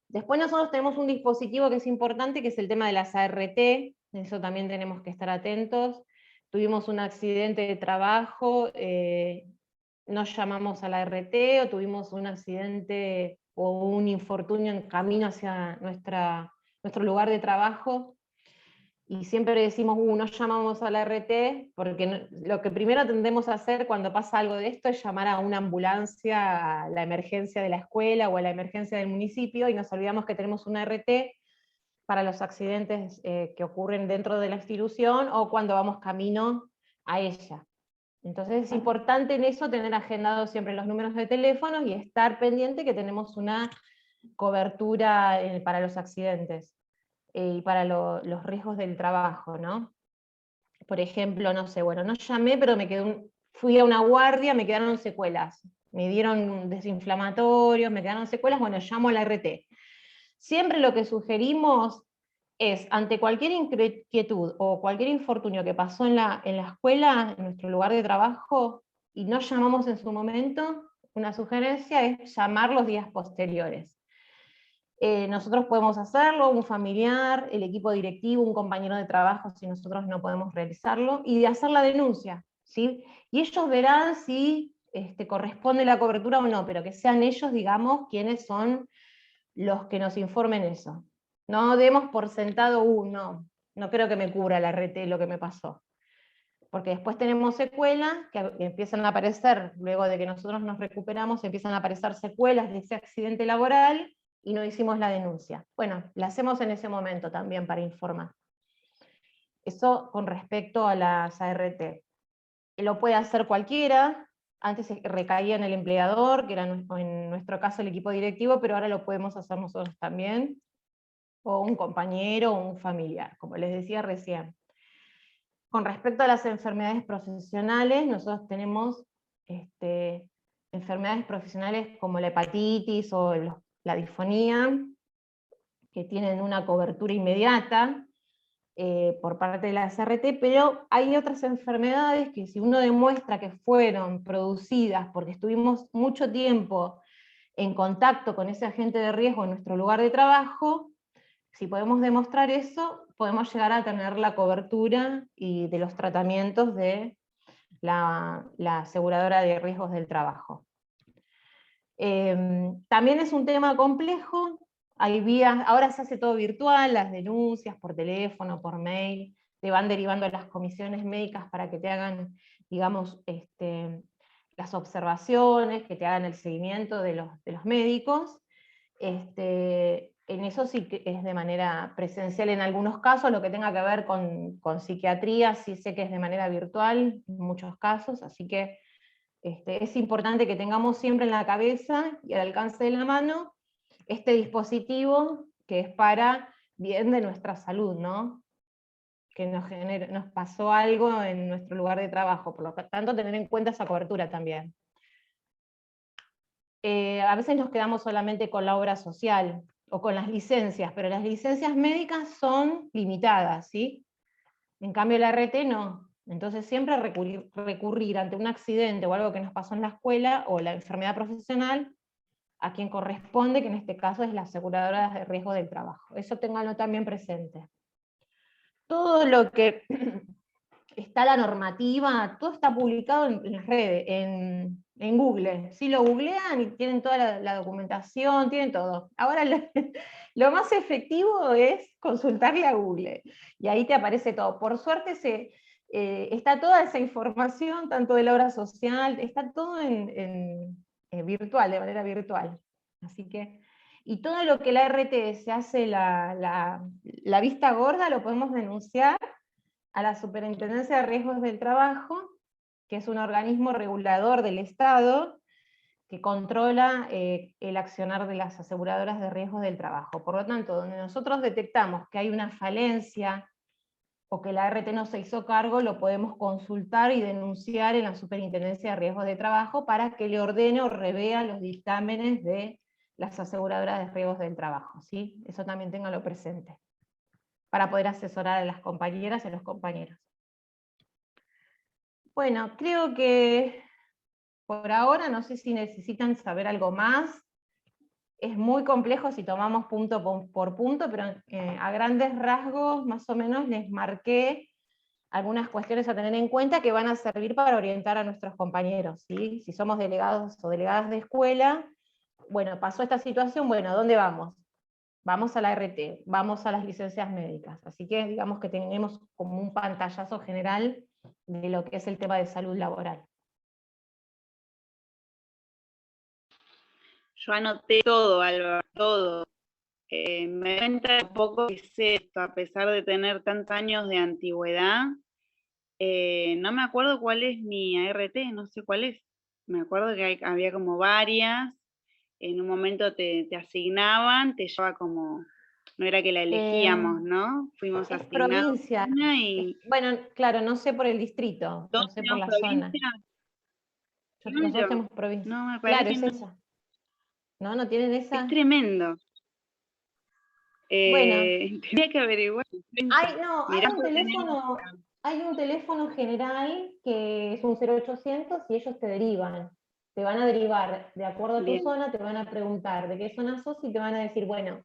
Después nosotros tenemos un dispositivo que es importante, que es el tema de las ART, eso también tenemos que estar atentos. Tuvimos un accidente de trabajo, nos llamamos a la ART, o tuvimos un accidente o un infortunio en camino hacia nuestro lugar de trabajo, y siempre decimos, no llamamos a la RT, porque lo que primero tendemos a hacer cuando pasa algo de esto es llamar a una ambulancia, a la emergencia de la escuela o a la emergencia del municipio, y nos olvidamos que tenemos una RT para los accidentes que ocurren dentro de la institución o cuando vamos camino a ella. Entonces es importante en eso tener agendados siempre los números de teléfono y estar pendiente que tenemos una cobertura para los accidentes y para los riesgos del trabajo, ¿no? Por ejemplo, no sé, bueno, no llamé, pero fui a una guardia, me quedaron secuelas, me dieron desinflamatorios, me quedaron secuelas, bueno, llamo a la RT. Siempre lo que sugerimos es, ante cualquier inquietud o cualquier infortunio que pasó en la escuela, en nuestro lugar de trabajo, y no llamamos en su momento, una sugerencia es llamar los días posteriores. Nosotros podemos hacerlo, un familiar, el equipo directivo, un compañero de trabajo, si nosotros no podemos realizarlo, y de hacer la denuncia, ¿sí? Y ellos verán si corresponde la cobertura o no, pero que sean ellos, digamos, quienes son los que nos informen eso. No demos por sentado, no creo que me cubra la RT lo que me pasó. Porque después tenemos secuelas que empiezan a aparecer, luego de que nosotros nos recuperamos, empiezan a aparecer secuelas de ese accidente laboral, y no hicimos la denuncia. Bueno, la hacemos en ese momento también para informar. Eso con respecto a las ART. Lo puede hacer cualquiera, antes recaía en el empleador, que era en nuestro caso el equipo directivo, pero ahora lo podemos hacer nosotros también, o un compañero o un familiar, como les decía recién. Con respecto a las enfermedades profesionales, nosotros tenemos enfermedades profesionales como la hepatitis o la disfonía, que tienen una cobertura inmediata por parte de la CRT, pero hay otras enfermedades que si uno demuestra que fueron producidas porque estuvimos mucho tiempo en contacto con ese agente de riesgo en nuestro lugar de trabajo, si podemos demostrar eso, podemos llegar a tener la cobertura y de los tratamientos de la aseguradora de riesgos del trabajo. También es un tema complejo, hay vías, ahora se hace todo virtual, las denuncias por teléfono, por mail, te van derivando a las comisiones médicas para que te hagan, digamos, las observaciones, que te hagan el seguimiento de los médicos. En eso sí que es de manera presencial en algunos casos, lo que tenga que ver con psiquiatría sí sé que es de manera virtual en muchos casos, así que es importante que tengamos siempre en la cabeza y al alcance de la mano este dispositivo que es para bien de nuestra salud, ¿no? Que nos pasó algo en nuestro lugar de trabajo, por lo tanto tener en cuenta esa cobertura también. A veces nos quedamos solamente con la obra social, o con las licencias, pero las licencias médicas son limitadas, ¿sí? En cambio la RT no. Entonces siempre recurrir ante un accidente o algo que nos pasó en la escuela, o la enfermedad profesional, a quien corresponde, que en este caso es la aseguradora de riesgo del trabajo. Eso ténganlo también presente. Todo lo que está la normativa, todo está publicado en las redes, en Google. Si lo googlean y tienen toda la documentación, tienen todo. Ahora lo más efectivo es consultarle a Google, y ahí te aparece todo. Por suerte está toda esa información, tanto de la obra social, está todo en virtual, de manera virtual. Así que, y todo lo que la RT se hace la vista gorda, lo podemos denunciar a la Superintendencia de Riesgos del Trabajo, que es un organismo regulador del Estado que controla el accionar de las aseguradoras de riesgos del trabajo. Por lo tanto, donde nosotros detectamos que hay una falencia o que la RT no se hizo cargo, lo podemos consultar y denunciar en la Superintendencia de Riesgos de Trabajo para que le ordene o revea los dictámenes de las aseguradoras de riesgos del trabajo, ¿sí? Eso también ténganlo presente, para poder asesorar a las compañeras y a los compañeros. Bueno, creo que por ahora, no sé si necesitan saber algo más. Es muy complejo si tomamos punto por punto, pero a grandes rasgos, más o menos, les marqué algunas cuestiones a tener en cuenta que van a servir para orientar a nuestros compañeros, ¿sí? Si somos delegados o delegadas de escuela, bueno, pasó esta situación, bueno, ¿a dónde vamos? Vamos a la RT, vamos a las licencias médicas. Así que digamos que tenemos como un pantallazo general de lo que es el tema de salud laboral. Yo anoté todo, Álvaro, todo. Me doy cuenta un poco que es esto, a pesar de tener tantos años de antigüedad. No me acuerdo cuál es mi ART, no sé cuál es. Me acuerdo que había como varias. En un momento te asignaban, te llevaba como, no era que la elegíamos, ¿no? Fuimos Es asignados provincia. una y Bueno, claro, no sé por el distrito, no todos sé por teníamos la zona. provincia. Nosotros Claro, tenemos provincia. no, me Claro, parece es no. esa. ¿No? ¿No tienen Es esa? tremendo. Bueno, Tendría que averiguar. no, Mirá, pues tenemos. hay un teléfono general que es un 0800 y ellos te derivan. Te van a derivar de acuerdo a tu Bien, zona, te van a preguntar de qué zona sos y te van a decir, bueno,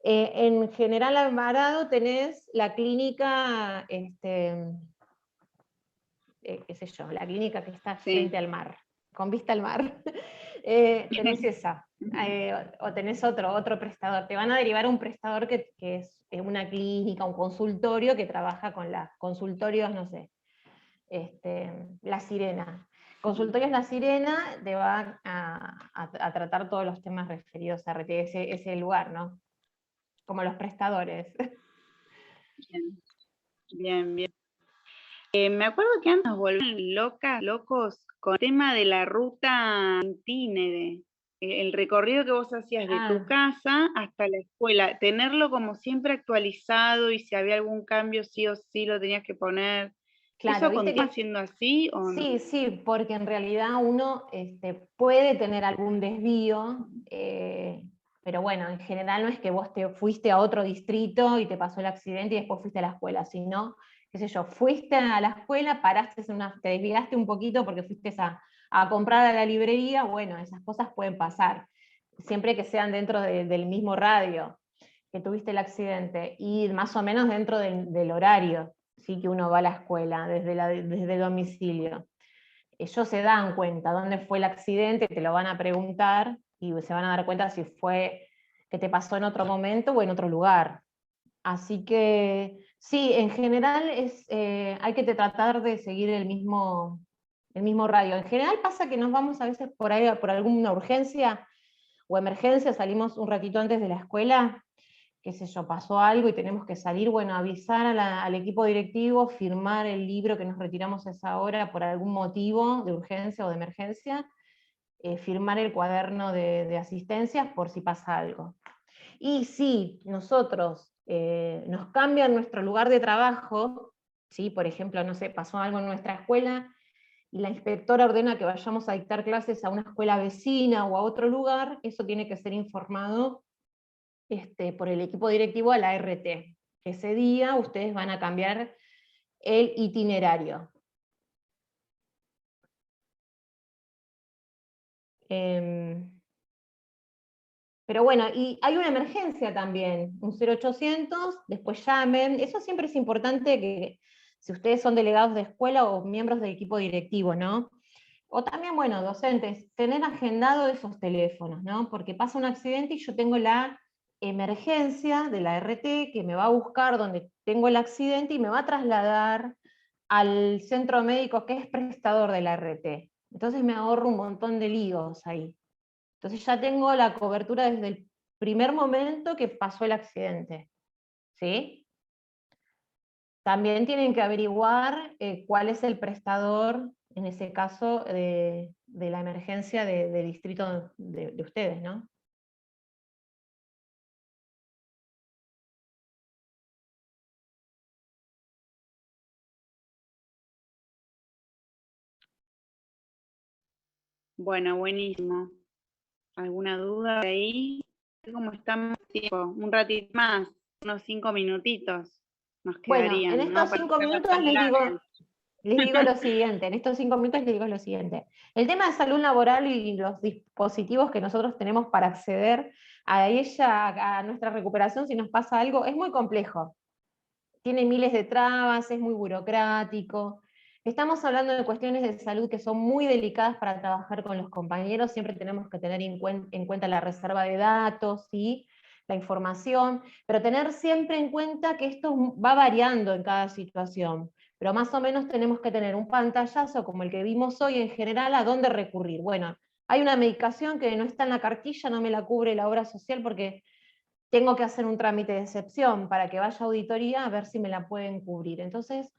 en General Alvarado tenés la clínica, qué sé yo, la clínica que está sí. frente al mar, con vista al mar. Tenés esa, o tenés otro prestador. Te van a derivar a un prestador que es una clínica, un consultorio que trabaja con las consultorios, no sé, La Sirena. Consultorios La Sirena te va a tratar todos los temas referidos a RT, ese lugar, ¿no? Como los prestadores. Bien, bien, bien. Me acuerdo que antes nos volvían locos con el tema de la ruta Tinede, el recorrido que vos hacías de tu Ah, casa hasta la escuela, tenerlo como siempre actualizado y si había algún cambio sí o sí lo tenías que poner. claro, ¿Eso viste continúa que siendo así o no? sí, sí, porque en realidad uno puede tener algún desvío, pero bueno, en general no es que vos te fuiste a otro distrito y te pasó el accidente y después fuiste a la escuela, sino, qué sé yo, fuiste a la escuela, te desviaste un poquito porque fuiste a comprar a la librería, bueno, esas cosas pueden pasar, siempre que sean dentro del mismo radio que tuviste el accidente, y más o menos dentro del horario, ¿sí? Que uno va a la escuela, desde el domicilio. Ellos se dan cuenta dónde fue el accidente, te lo van a preguntar, y se van a dar cuenta si fue que te pasó en otro momento o en otro lugar. Así que sí, en general hay que tratar de seguir el mismo radio. En general pasa que nos vamos a veces por ahí por alguna urgencia o emergencia, salimos un ratito antes de la escuela, qué sé yo, pasó algo y tenemos que salir, bueno, avisar al equipo directivo, firmar el libro que nos retiramos a esa hora por algún motivo de urgencia o de emergencia, firmar el cuaderno de asistencias por si pasa algo. Y si nosotros nos cambian nuestro lugar de trabajo, ¿sí? Por ejemplo, no sé, pasó algo en nuestra escuela y la inspectora ordena que vayamos a dictar clases a una escuela vecina o a otro lugar, eso tiene que ser informado por el equipo directivo a la RT. Ese día ustedes van a cambiar el itinerario. Pero bueno, y hay una emergencia también, un 0800, después llamen. Eso siempre es importante, que si ustedes son delegados de escuela o miembros del equipo directivo, ¿no? O también, bueno, docentes, tener agendado esos teléfonos, ¿no? Porque pasa un accidente y yo tengo la emergencia de la RT que me va a buscar donde tengo el accidente y me va a trasladar al centro médico que es prestador de la RT. Entonces me ahorro un montón de líos ahí. Entonces ya tengo la cobertura desde el primer momento que pasó el accidente, ¿sí? También tienen que averiguar cuál es el prestador, en ese caso, de la emergencia de distrito de ustedes, ¿no? Bueno, buenísimo. ¿Alguna duda de ahí? ¿Cómo estamos? Tiempo? Un ratito más, unos 5 minutitos nos Bueno, en quedarían, ¿no? estos Para 5 hacer la minutos pantalla. les digo lo siguiente, en estos 5 minutos les digo lo siguiente. El tema de salud laboral y los dispositivos que nosotros tenemos para acceder a ella, a nuestra recuperación si nos pasa algo, es muy complejo. Tiene miles de trabas, es muy burocrático. Estamos hablando de cuestiones de salud que son muy delicadas para trabajar con los compañeros, siempre tenemos que tener en cuenta la reserva de datos y la información, pero tener siempre en cuenta que esto va variando en cada situación, pero más o menos tenemos que tener un pantallazo como el que vimos hoy en general a dónde recurrir. Bueno, hay una medicación que no está en la cartilla, no me la cubre la obra social porque tengo que hacer un trámite de excepción para que vaya a auditoría a ver si me la pueden cubrir. Entonces,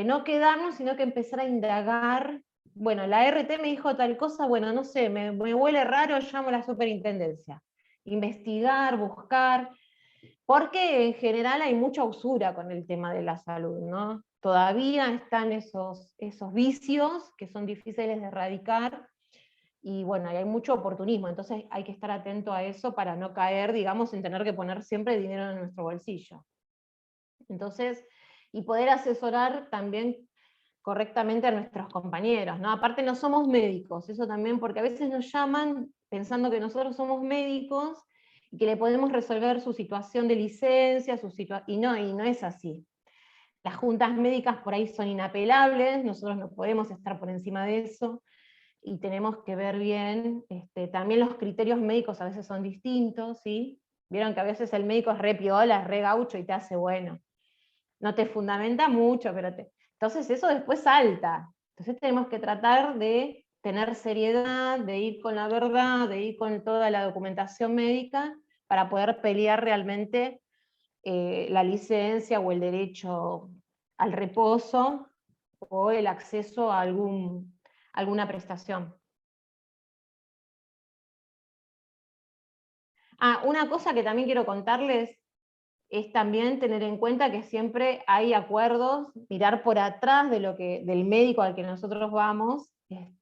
no quedarnos, sino que empezar a indagar. Bueno, la RT me dijo tal cosa, bueno, no sé, me huele raro, llamo a la superintendencia. Investigar, buscar, porque en general hay mucha usura con el tema de la salud, ¿no? Todavía están esos vicios que son difíciles de erradicar, y bueno, hay mucho oportunismo, entonces hay que estar atento a eso para no caer, digamos, en tener que poner siempre dinero en nuestro bolsillo. Entonces, y poder asesorar también correctamente a nuestros compañeros, ¿no? Aparte no somos médicos, eso también, porque a veces nos llaman pensando que nosotros somos médicos y que le podemos resolver su situación de licencia, y no es así. Las juntas médicas por ahí son inapelables, nosotros no podemos estar por encima de eso, y tenemos que ver bien, también los criterios médicos a veces son distintos, ¿sí? Vieron que a veces el médico es re piola, es re gaucho y te hace bueno. No te fundamenta mucho, pero entonces eso después salta. Entonces tenemos que tratar de tener seriedad, de ir con la verdad, de ir con toda la documentación médica para poder pelear realmente la licencia o el derecho al reposo o el acceso a alguna prestación. Una cosa que también quiero contarles es también tener en cuenta que siempre hay acuerdos, mirar por atrás del médico al que nosotros vamos,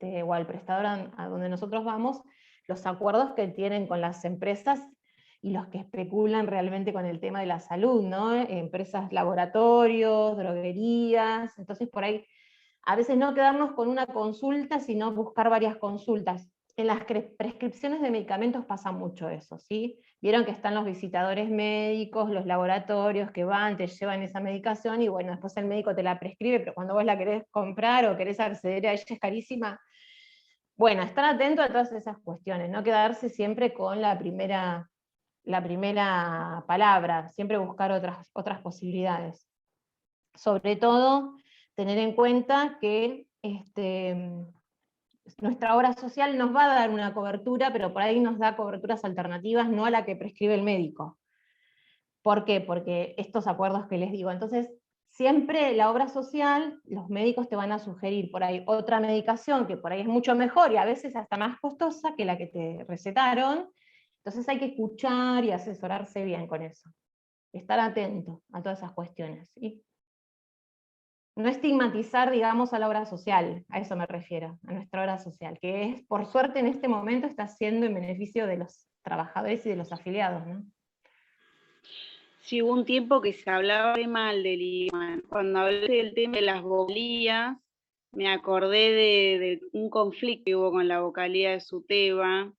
o al prestador a donde nosotros vamos, los acuerdos que tienen con las empresas y los que especulan realmente con el tema de la salud, ¿no? Empresas, laboratorios, droguerías, entonces por ahí a veces no quedarnos con una consulta, sino buscar varias consultas. En las prescripciones de medicamentos pasa mucho eso, ¿sí? Vieron que están los visitadores médicos, los laboratorios que van, te llevan esa medicación, y bueno, después el médico te la prescribe, pero cuando vos la querés comprar o querés acceder a ella es carísima. Bueno, estar atento a todas esas cuestiones, no quedarse siempre con la primera palabra, siempre buscar otras posibilidades. Sobre todo, tener en cuenta que nuestra obra social nos va a dar una cobertura, pero por ahí nos da coberturas alternativas, no a la que prescribe el médico. ¿Por qué? Porque estos acuerdos que les digo. Entonces, siempre la obra social, los médicos te van a sugerir por ahí otra medicación que por ahí es mucho mejor y a veces hasta más costosa que la que te recetaron. Entonces hay que escuchar y asesorarse bien con eso. Estar atento a todas esas cuestiones, ¿sí? No estigmatizar, digamos, a la obra social, a eso me refiero, a nuestra obra social, que es, por suerte en este momento está siendo en beneficio de los trabajadores y de los afiliados, ¿no? Sí, hubo un tiempo que se hablaba re mal del idioma. Cuando hablé del tema de las vocalías, me acordé de un conflicto que hubo con la vocalía de Suteba,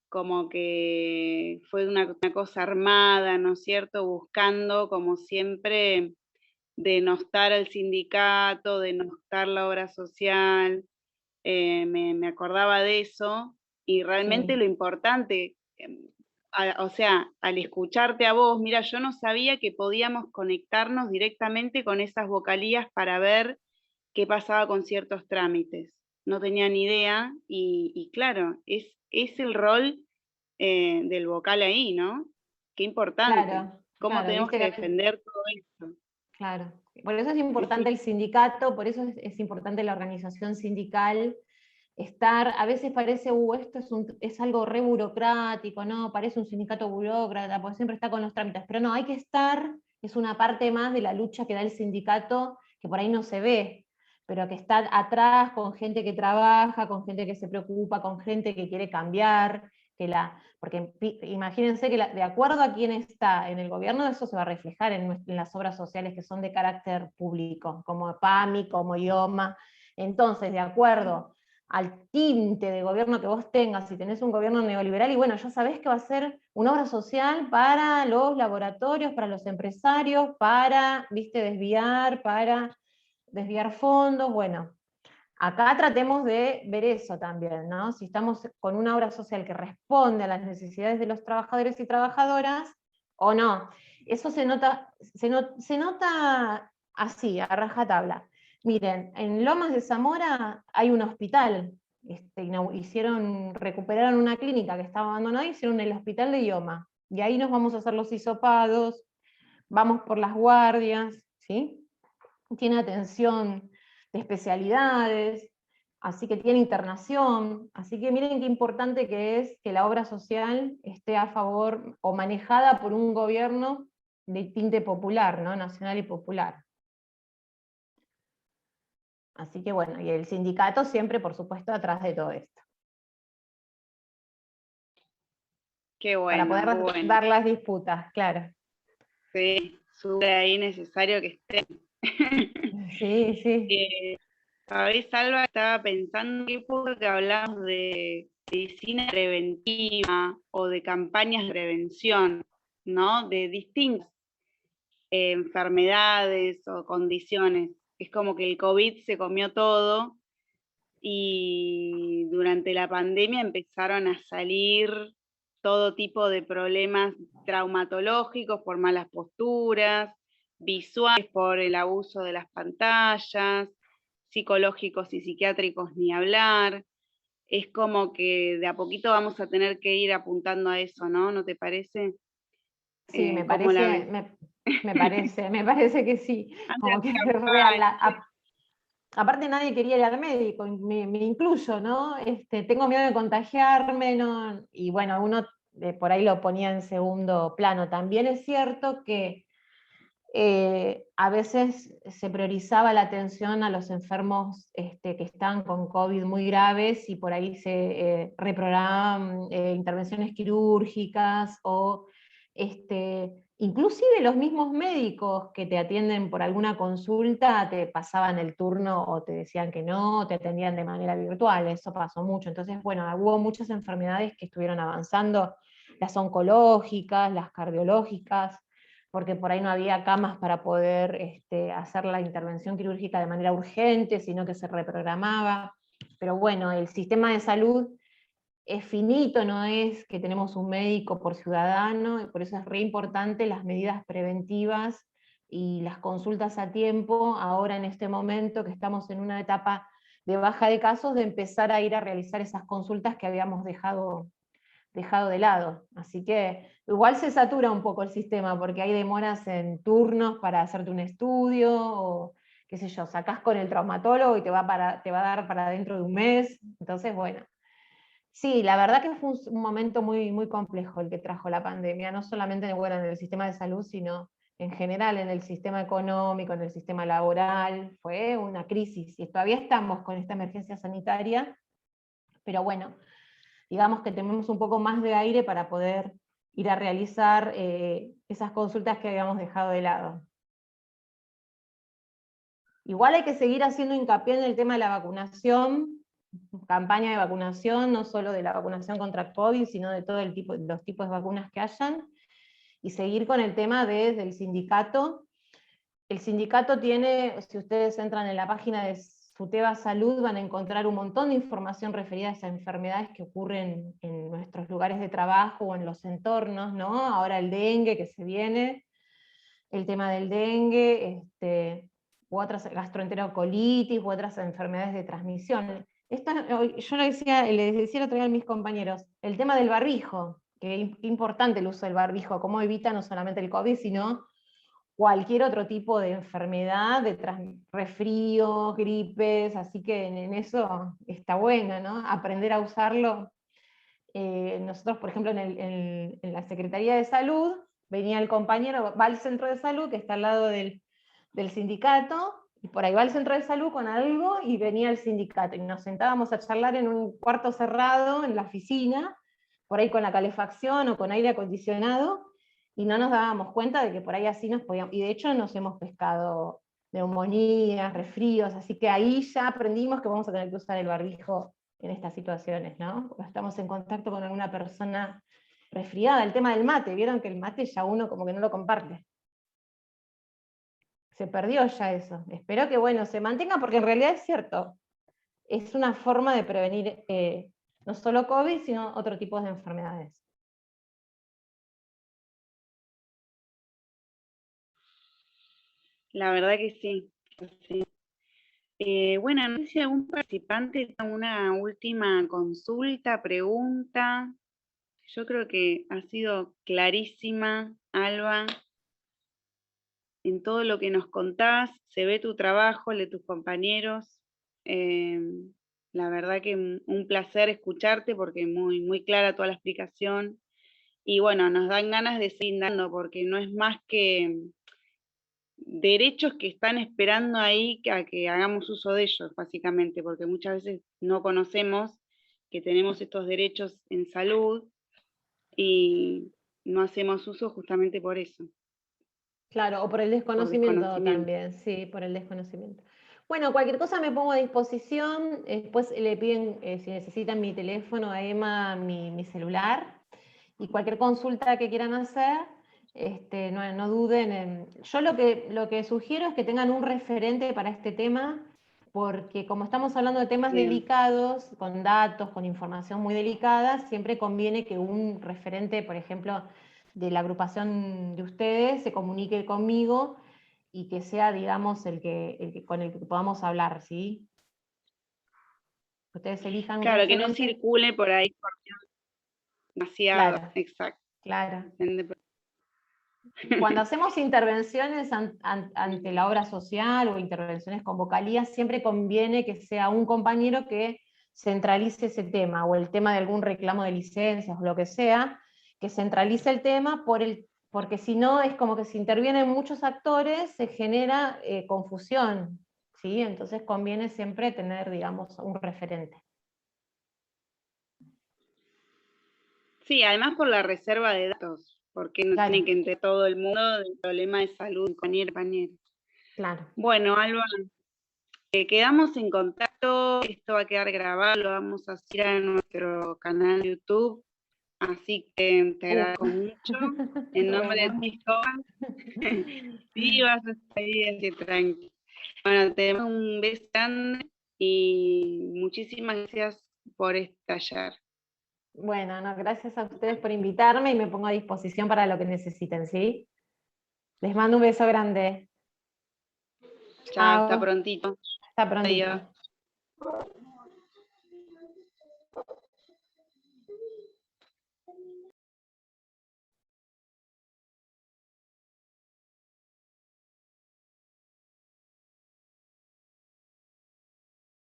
como que fue una cosa armada, ¿no es cierto? Buscando, como siempre, denostar al sindicato, denostar la obra social. Me acordaba de eso, y realmente Sí, lo importante, o sea, al escucharte a vos, mira, yo no sabía que podíamos conectarnos directamente con esas vocalías para ver qué pasaba con ciertos trámites. No tenía ni idea, y claro, es el rol del vocal ahí, ¿no? Qué importante. claro, ¿Cómo claro, tenemos viste que que, defender todo esto? claro. Por eso es Es importante el sindicato, por eso es importante la organización sindical, estar, a veces parece, esto es algo re burocrático, ¿no? Parece un sindicato burócrata, porque siempre está con los trámites, pero no, hay que estar, es una parte más de la lucha que da el sindicato, que por ahí no se ve, pero que está atrás con gente que trabaja, con gente que se preocupa, con gente que quiere cambiar, porque imagínense que de acuerdo a quién está en el gobierno, eso se va a reflejar en las obras sociales que son de carácter público, como PAMI, como IOMA. Entonces, de acuerdo al tinte de gobierno que vos tengas, si tenés un gobierno neoliberal, y bueno, ya sabés que va a ser una obra social para los laboratorios, para los empresarios, para, viste, para desviar fondos, bueno, acá tratemos de ver eso también, ¿no? Si estamos con una obra social que responde a las necesidades de los trabajadores y trabajadoras, o no. Eso se nota así, a rajatabla. Miren, en Lomas de Zamora hay un hospital, recuperaron una clínica que estaba abandonada y hicieron el hospital de IOMA. Y ahí nos vamos a hacer los hisopados, vamos por las guardias, ¿sí? Tiene atención de especialidades, así que tiene internación, así que miren qué importante que es que la obra social esté a favor o manejada por un gobierno de tinte popular, ¿no? Nacional y popular. Así que bueno, y el sindicato siempre, por supuesto, atrás de todo esto, Qué para bueno, qué poder bueno. dar las disputas, claro. Sí, súper ahí necesario que esté. Sí, sí. ¿Sabés, Alba? Estaba pensando en qué época que hablamos de medicina preventiva o de campañas de prevención, ¿no? De distintas enfermedades o condiciones. Es como que el COVID se comió todo, y durante la pandemia empezaron a salir todo tipo de problemas traumatológicos por malas posturas, visuales por el abuso de las pantallas, psicológicos y psiquiátricos ni hablar. Es como que de a poquito vamos a tener que ir apuntando a eso, ¿no? ¿No te parece? Sí, me ¿Cómo la parece, ves? me parece que sí, Antes como que es hacía real. campaña. Aparte nadie quería ir al médico, me incluyo, ¿no? Tengo miedo de contagiarme, ¿no? Y bueno, uno por ahí lo ponía en segundo plano. También es cierto que a veces se priorizaba la atención a los enfermos que están con COVID muy graves, y por ahí se reprogramaban intervenciones quirúrgicas, o inclusive los mismos médicos que te atienden por alguna consulta te pasaban el turno o te decían que no, te atendían de manera virtual. Eso pasó mucho. Entonces, bueno, hubo muchas enfermedades que estuvieron avanzando, las oncológicas, las cardiológicas, porque por ahí no había camas para poder hacer la intervención quirúrgica de manera urgente, sino que se reprogramaba. Pero bueno, el sistema de salud es finito, no es que tenemos un médico por ciudadano, y por eso es re importante las medidas preventivas y las consultas a tiempo, ahora en este momento que estamos en una etapa de baja de casos, de empezar a ir a realizar esas consultas que habíamos dejado de lado. Así que igual se satura un poco el sistema, porque hay demoras en turnos para hacerte un estudio, o qué sé yo, sacás con el traumatólogo y te va a dar para dentro de un mes. Entonces, bueno, sí, la verdad que fue un momento muy, muy complejo el que trajo la pandemia, no solamente bueno, en el sistema de salud, sino en general en el sistema económico, en el sistema laboral. Fue una crisis, y todavía estamos con esta emergencia sanitaria, pero bueno, digamos que tenemos un poco más de aire para poder ir a realizar esas consultas que habíamos dejado de lado. Igual hay que seguir haciendo hincapié en el tema de la vacunación, campaña de vacunación, no solo de la vacunación contra COVID, sino de todo los tipos de vacunas que hayan, y seguir con el tema del sindicato. El sindicato tiene, si ustedes entran en la página de Suteba Salud, van a encontrar un montón de información referida a esas enfermedades que ocurren en nuestros lugares de trabajo o en los entornos, ¿no? Ahora el dengue que se viene, el tema del dengue, u otras gastroenterocolitis, u otras enfermedades de transmisión. Yo le decía el otro día a mis compañeros, el tema del barbijo, que es importante el uso del barbijo, cómo evita no solamente el COVID, sino cualquier otro tipo de enfermedad, resfríos, gripes, así que en eso está bueno, ¿no? Aprender a usarlo. Nosotros, por ejemplo, en la Secretaría de Salud, venía el compañero, va al centro de salud, que está al lado del sindicato, y por ahí va al centro de salud con algo, y venía el sindicato, y nos sentábamos a charlar en un cuarto cerrado, en la oficina, por ahí con la calefacción o con aire acondicionado, y no nos dábamos cuenta de que por ahí así nos podíamos, y de hecho nos hemos pescado neumonías, resfríos, así que ahí ya aprendimos que vamos a tener que usar el barbijo en estas situaciones, ¿no? Porque estamos en contacto con alguna persona resfriada. El tema del mate, vieron que el mate ya uno como que no lo comparte. Se perdió ya eso. Espero que, bueno, se mantenga, porque en realidad es cierto, es una forma de prevenir no solo COVID, sino otro tipo de enfermedades. La verdad que sí. Sí. Bueno, no sé si algún participante tiene una última consulta, pregunta. Yo creo que ha sido clarísima, Alba, en todo lo que nos contás. Se ve tu trabajo, el de tus compañeros. Eh, la verdad que un placer escucharte, porque muy, muy clara toda la explicación. Y bueno, nos dan ganas de seguir dando, porque no es más que derechos que están esperando ahí a que hagamos uso de ellos, básicamente, porque muchas veces no conocemos que tenemos estos derechos en salud y no hacemos uso justamente por eso. Claro, o por el Por desconocimiento desconocimiento. también, sí, por el desconocimiento. Bueno, cualquier cosa me pongo a disposición, después le piden, si necesitan mi teléfono, a Emma, mi celular, y cualquier consulta que quieran hacer, no duden. Yo lo que sugiero es que tengan un referente para este tema, porque como estamos hablando de temas Bien. delicados, con datos, con información muy delicada, siempre conviene que un referente, por ejemplo, de la agrupación de ustedes se comunique conmigo y que sea, digamos, con el que podamos hablar, ¿sí? Ustedes elijan un Claro, que no referente. circule por ahí demasiado, Claro, exacto. claro. Depende. Cuando hacemos intervenciones ante la obra social o intervenciones con vocalías, siempre conviene que sea un compañero que centralice ese tema, o el tema de algún reclamo de licencias o lo que sea, que centralice el tema, porque si no es como que si intervienen muchos actores se genera confusión, ¿sí? Entonces conviene siempre tener, digamos, un referente. Sí, además por la reserva de datos, porque no Claro, tiene que entre todo el mundo del problema de salud, compañero. claro. Bueno, Alba, quedamos en contacto, esto va a quedar grabado, lo vamos a hacer a nuestro canal de YouTube, así que te agradezco mucho. En nombre de Bueno. mis todas, sí, vas a estar ahí así tranqui. Bueno, te mando un beso grande y muchísimas gracias por estallar. Bueno, no, gracias a ustedes por invitarme y me pongo a disposición para lo que necesiten, ¿sí? Les mando un beso grande. Chao, hasta Chao. prontito. Hasta prontito. Adiós.